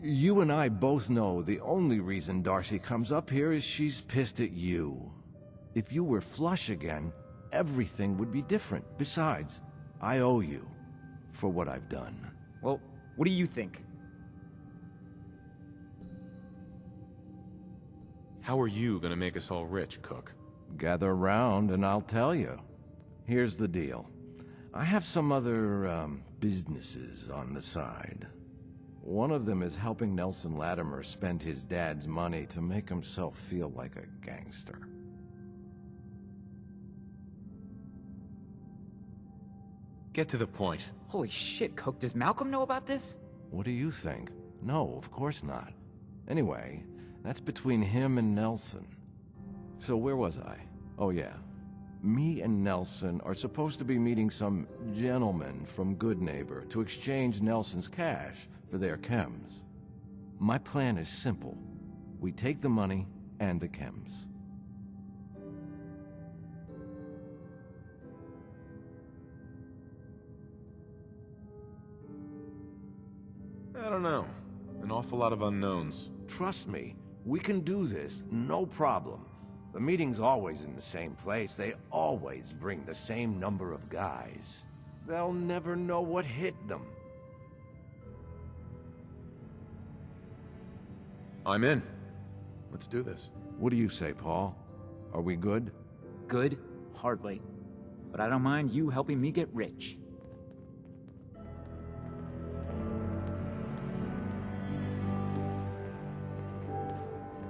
You and I both know the only reason Darcy comes up here is she's pissed at you. If you were flush again, everything would be different. Besides, I owe you for what I've done. Well, what do you think? How are you gonna make us all rich, Cook? Gather round and I'll tell you. Here's the deal. I have some other, businesses on the side. One of them is helping Nelson Latimer spend his dad's money to make himself feel like a gangster. Get to the point. Holy shit, Cook, does Malcolm know about this? What do you think? No, of course not. Anyway, that's between him and Nelson. So where was I? Oh yeah. Me and Nelson are supposed to be meeting some gentleman from Good Neighbor to exchange Nelson's cash for their chems. My plan is simple. We take the money and the chems. I don't know. An awful lot of unknowns. Trust me, we can do this, no problem. The meeting's always in the same place. They always bring the same number of guys. They'll never know what hit them. I'm in. Let's do this. What do you say, Paul? Are we good? Good? Hardly. But I don't mind you helping me get rich.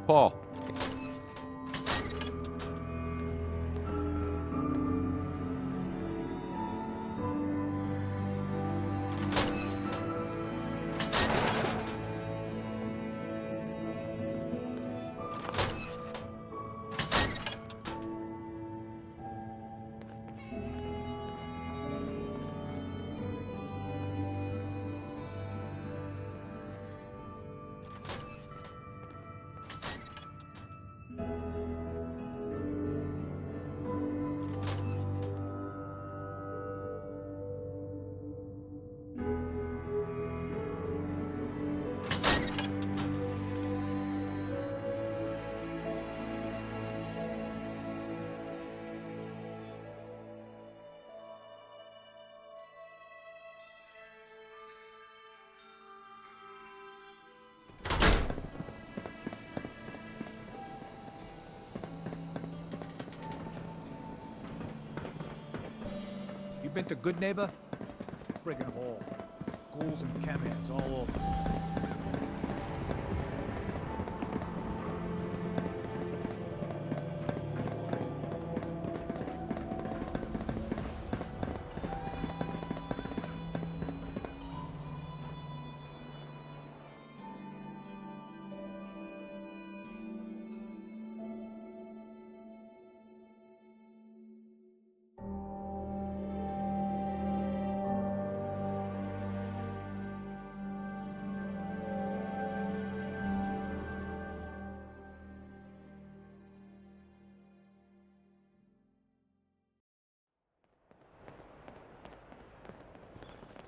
Paul. You been to Good Neighbor? Friggin' hole. Ghouls and chemins all over.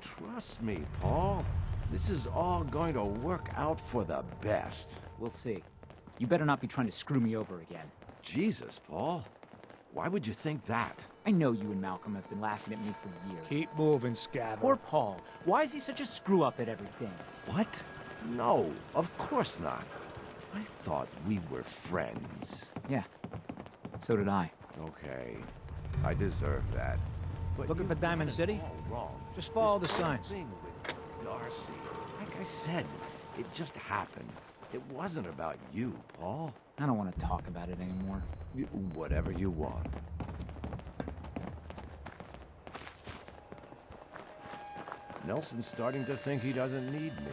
Trust me, Paul. This is all going to work out for the best. We'll see. You better not be trying to screw me over again. Jesus, Paul. Why would you think that? I know you and Malcolm have been laughing at me for years. Keep moving, Scatter. Poor Paul. Why is he such a screw-up at everything? What? No, of course not. I thought we were friends. Yeah, so did I. Okay, I deserve that. But Looking for Diamond City? All wrong. Just follow This the whole signs. thing with Darcy. Like I said, it just happened. It wasn't about you, Paul. I don't want to talk about it anymore. Whatever you want. Nelson's starting to think he doesn't need me.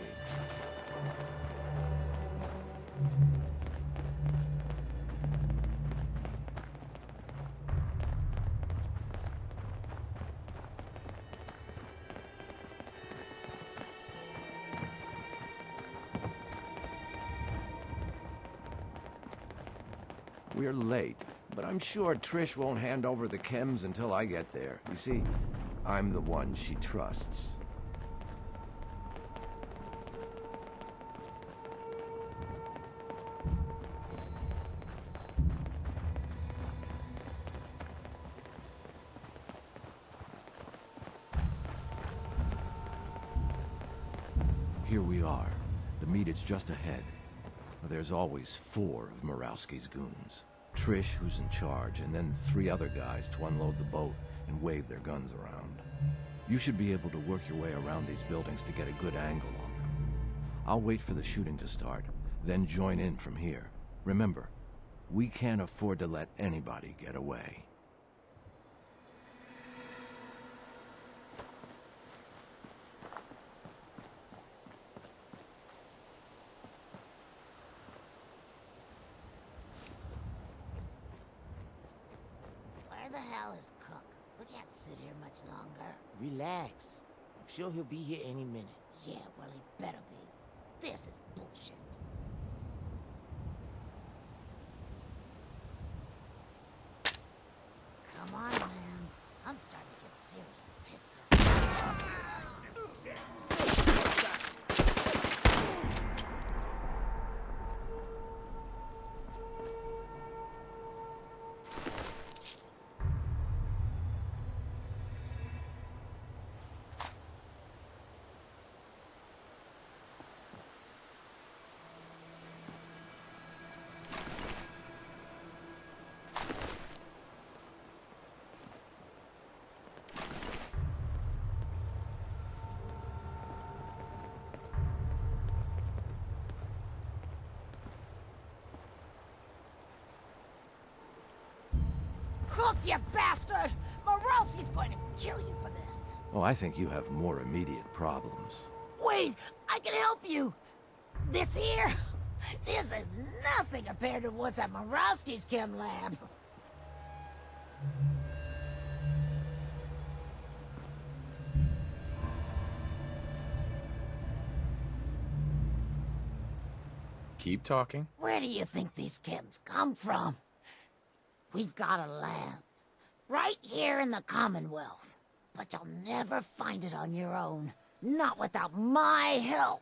We're late, but I'm sure Trish won't hand over the chems until I get there. You see, I'm the one she trusts. Here we are. The meet is just ahead. There's always 4 of Murawski's goons. Trish, who's in charge, and then 3 other guys to unload the boat and wave their guns around. You should be able to work your way around these buildings to get a good angle on them. I'll wait for the shooting to start, then join in from here. Remember, we can't afford to let anybody get away. Where the hell is Cook? We can't sit here much longer. Relax. I'm sure he'll be here any minute. Yeah, well, he better be. This is bullshit. Come on, man. I'm starting to get seriously pissed off. Cook, you bastard! Morelski's going to kill you for this. Oh, I think you have more immediate problems. Wait, I can help you. This here, this is nothing compared to what's at Morowski's chem lab. Keep talking. Where do you think these chems come from? We've got a lab right here in the Commonwealth, but you'll never find it on your own. Not without my help.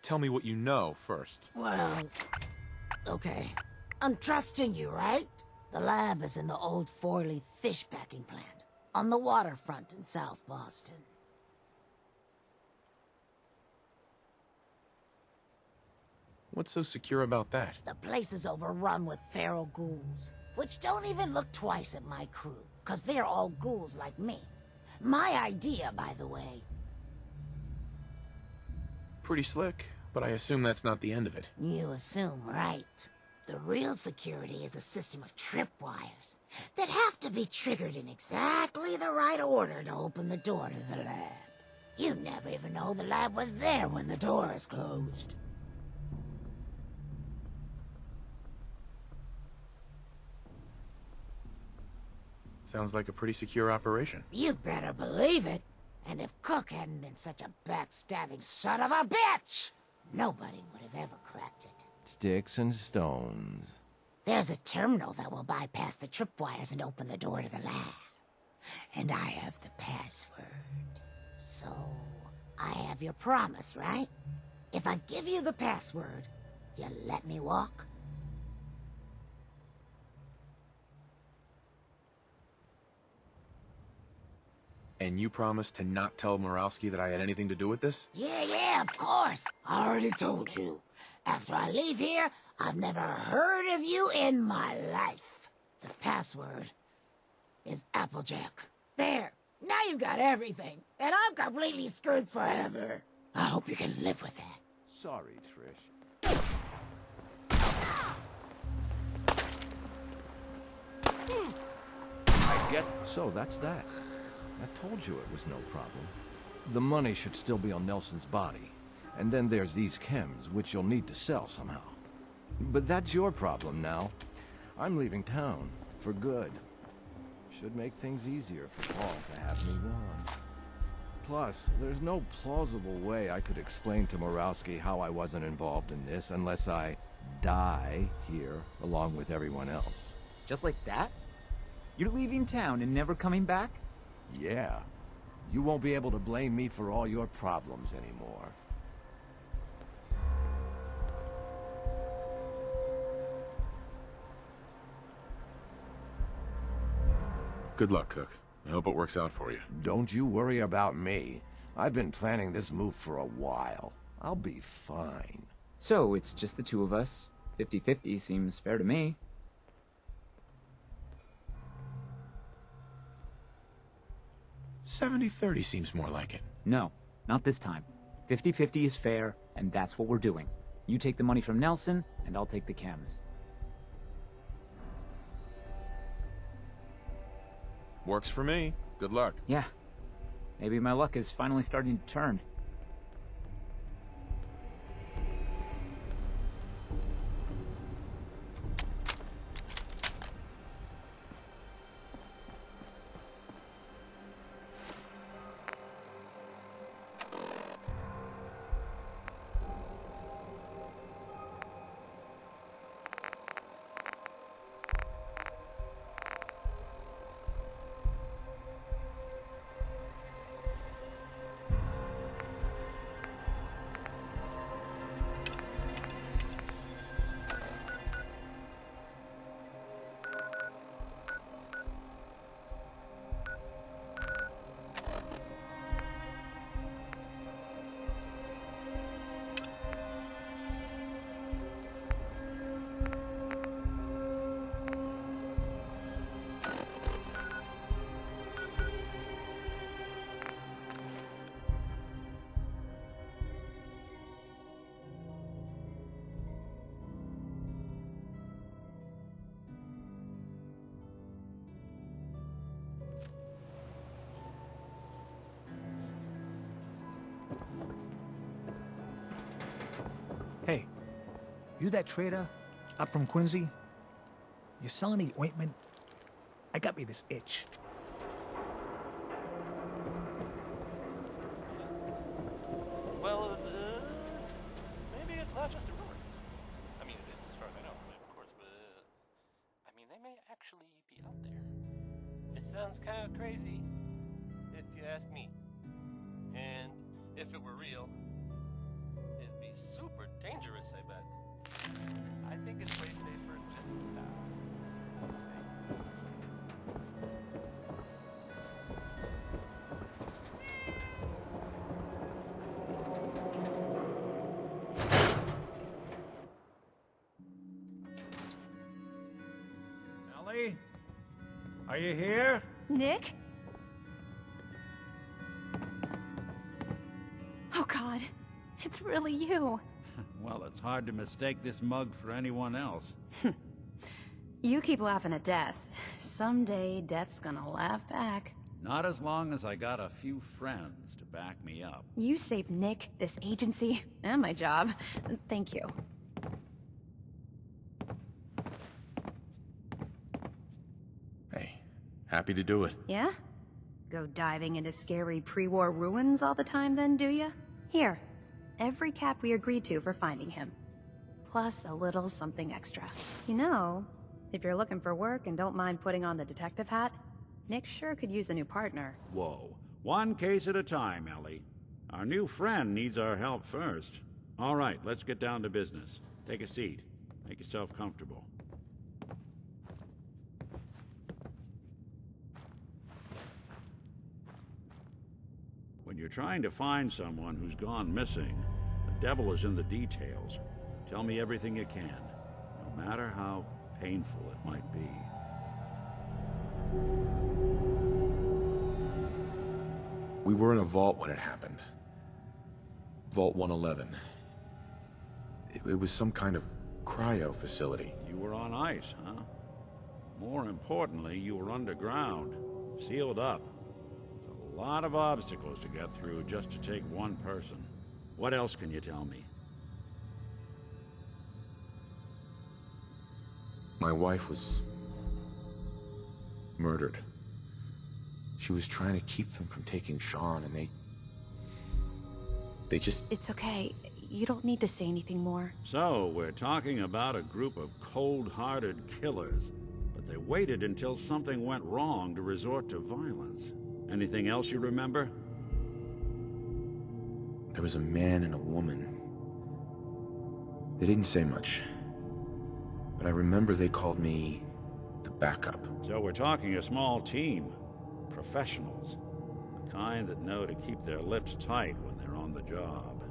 Tell me what you know first. Well, okay. I'm trusting you, right? The lab is in the old Forley fish packing plant on the waterfront in South Boston. What's so secure about that? The place is overrun with feral ghouls, which don't even look twice at my crew, because they're all ghouls like me. My idea, by the way. Pretty slick, but I assume that's not the end of it. You assume right. The real security is a system of tripwires that have to be triggered in exactly the right order to open the door to the lab. You never even know the lab was there when the door is closed. Sounds like a pretty secure operation. You better believe it. And if Cook hadn't been such a backstabbing son of a bitch, nobody would have ever cracked it. Sticks and stones. There's a terminal that will bypass the tripwires and open the door to the lab. And I have the password. So, I have your promise, right? If I give you the password, you let me walk? And you promised to not tell Morowski that I had anything to do with this? Yeah, of course. I already told you. After I leave here, I've never heard of you in my life. The password is Applejack. There. Now you've got everything, and I'm completely screwed forever. I hope you can live with that. Sorry, Trish. I get... So that's that. I told you it was no problem. The money should still be on Nelson's body. And then there's these chems, which you'll need to sell somehow. But that's your problem now. I'm leaving town. For good. Should make things easier for Paul to have me gone. Plus, there's no plausible way I could explain to Morowski how I wasn't involved in this unless I die here along with everyone else. Just like that? You're leaving town and never coming back? Yeah. You won't be able to blame me for all your problems anymore. Good luck, Cook. I hope it works out for you. Don't you worry about me. I've been planning this move for a while. I'll be fine. So, it's just the two of us. 50-50 seems fair to me. $70-30 seems more like it. No, not this time. 50-50 is fair, and that's what we're doing. You take the money from Nelson, and I'll take the chems. Works for me. Good luck. Yeah. Maybe my luck is finally starting to turn. Hey, you that trader up from Quincy? You sell any ointment? I got me this itch. Well, maybe it's not just a rumor. I mean, it is as far as I know, of course, but I mean, they may actually be out there. It sounds kind of crazy, if you ask me. And if it were real, it'd be super dangerous, I bet. I think it's way safer just Ellie? Are you here? Nick? Oh God, it's really you. Well, it's hard to mistake this mug for anyone else. You keep laughing at death. Someday, death's gonna laugh back. Not as long as I got a few friends to back me up. You saved Nick, this agency, and my job. Thank you. Hey, happy to do it. Yeah? Go diving into scary pre-war ruins all the time then, do ya? Here, every cap we agreed to for finding him. Plus a little something extra. You know, if you're looking for work and don't mind putting on the detective hat, Nick sure could use a new partner. Whoa. One case at a time, Ellie. Our new friend needs our help first. All right, let's get down to business. Take a seat. Make yourself comfortable. When you're trying to find someone who's gone missing, the devil is in the details. Tell me everything you can, no matter how painful it might be. We were in a vault when it happened. Vault 111. It was some kind of cryo facility. You were on ice, huh? More importantly, you were underground, sealed up. It's a lot of obstacles to get through just to take one person. What else can you tell me? My wife was murdered. She was trying to keep them from taking Sean, and they just... It's okay. You don't need to say anything more. So, we're talking about a group of cold-hearted killers, but they waited until something went wrong to resort to violence. Anything else you remember? There was a man and a woman. They didn't say much, but I remember they called me the backup. So we're talking a small team. Professionals. The kind that know to keep their lips tight when they're on the job.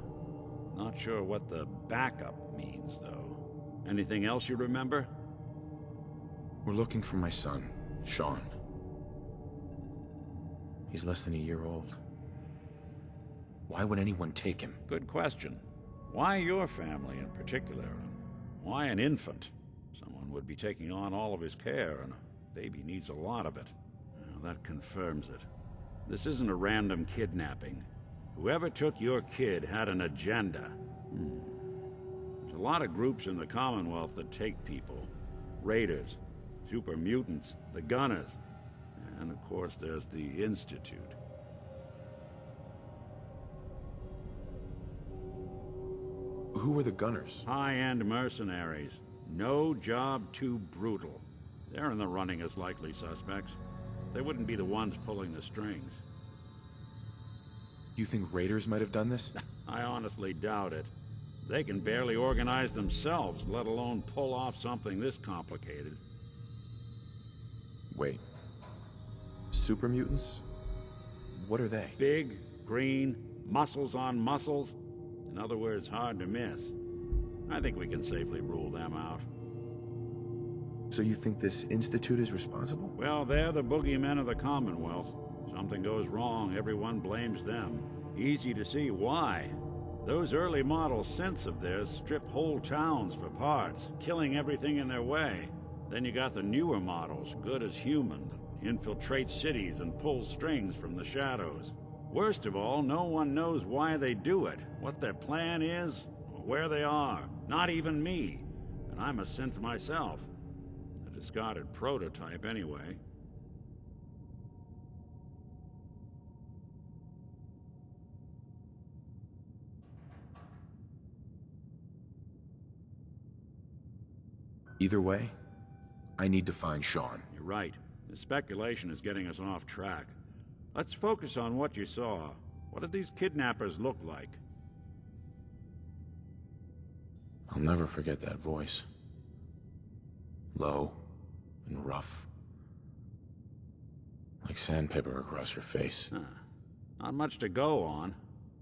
Not sure what the backup means, though. Anything else you remember? We're looking for my son, Sean. He's less than a year old. Why would anyone take him? Good question. Why your family in particular? And why an infant? Someone would be taking on all of his care, and a baby needs a lot of it. Well, that confirms it. This isn't a random kidnapping. Whoever took your kid had an agenda. There's a lot of groups in the Commonwealth that take people. Raiders, super mutants, the Gunners, and of course there's the Institute. Who were the Gunners? High-end mercenaries. No job too brutal. They're in the running as likely suspects. They wouldn't be the ones pulling the strings. You think raiders might have done this? I honestly doubt it. They can barely organize themselves, let alone pull off something this complicated. Wait. Super mutants? What are they? Big, green, muscles on muscles. In other words, hard to miss. I think we can safely rule them out. So you think this Institute is responsible? Well, they're the boogeymen of the Commonwealth. Something goes wrong, everyone blames them. Easy to see why. Those early model synths of theirs strip whole towns for parts, killing everything in their way. Then you got the newer models, good as human, that infiltrate cities and pull strings from the shadows. Worst of all, no one knows why they do it, what their plan is, or where they are. Not even me. And I'm a synth myself. A discarded prototype anyway. Either way, I need to find Sean. You're right. The speculation is getting us off track. Let's focus on what you saw. What did these kidnappers look like? I'll never forget that voice. Low and rough. Like sandpaper across your face. Huh. Not much to go on,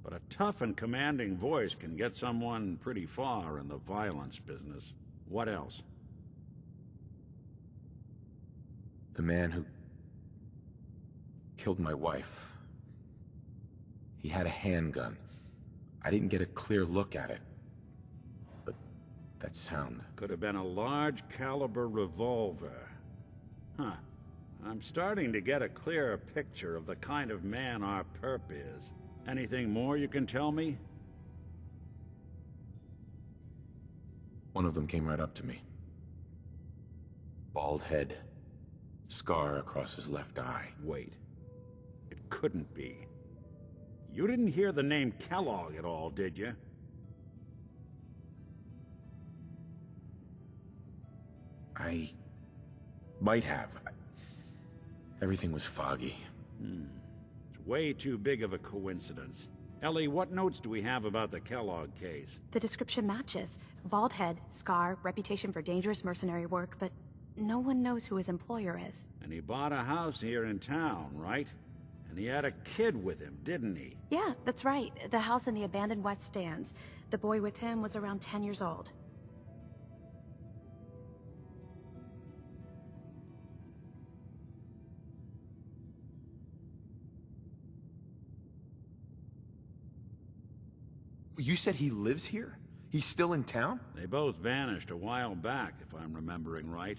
but a tough and commanding voice can get someone pretty far in the violence business. What else? The man who killed my wife. He had a handgun. I didn't get a clear look at it. But that sound... Could have been a large caliber revolver. Huh. I'm starting to get a clearer picture of the kind of man our perp is. Anything more you can tell me? One of them came right up to me. Bald head. Scar across his left eye. Wait. It couldn't be. You didn't hear the name Kellogg at all, did you? I might have. Everything was foggy. It's way too big of a coincidence. Ellie, what notes do we have about the Kellogg case? The description matches. Bald head, scar, reputation for dangerous mercenary work, but no one knows who his employer is. And he bought a house here in town, right? And he had a kid with him, didn't he? Yeah, that's right. The house in the abandoned West Stands. The boy with him was around 10 years old. You said he lives here? He's still in town? They both vanished a while back, if I'm remembering right.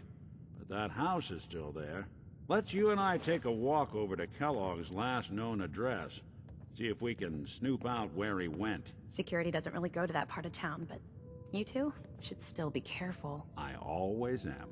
But that house is still there. Let's you and I take a walk over to Kellogg's last known address. See if we can snoop out where he went. Security doesn't really go to that part of town, but you two should still be careful. I always am.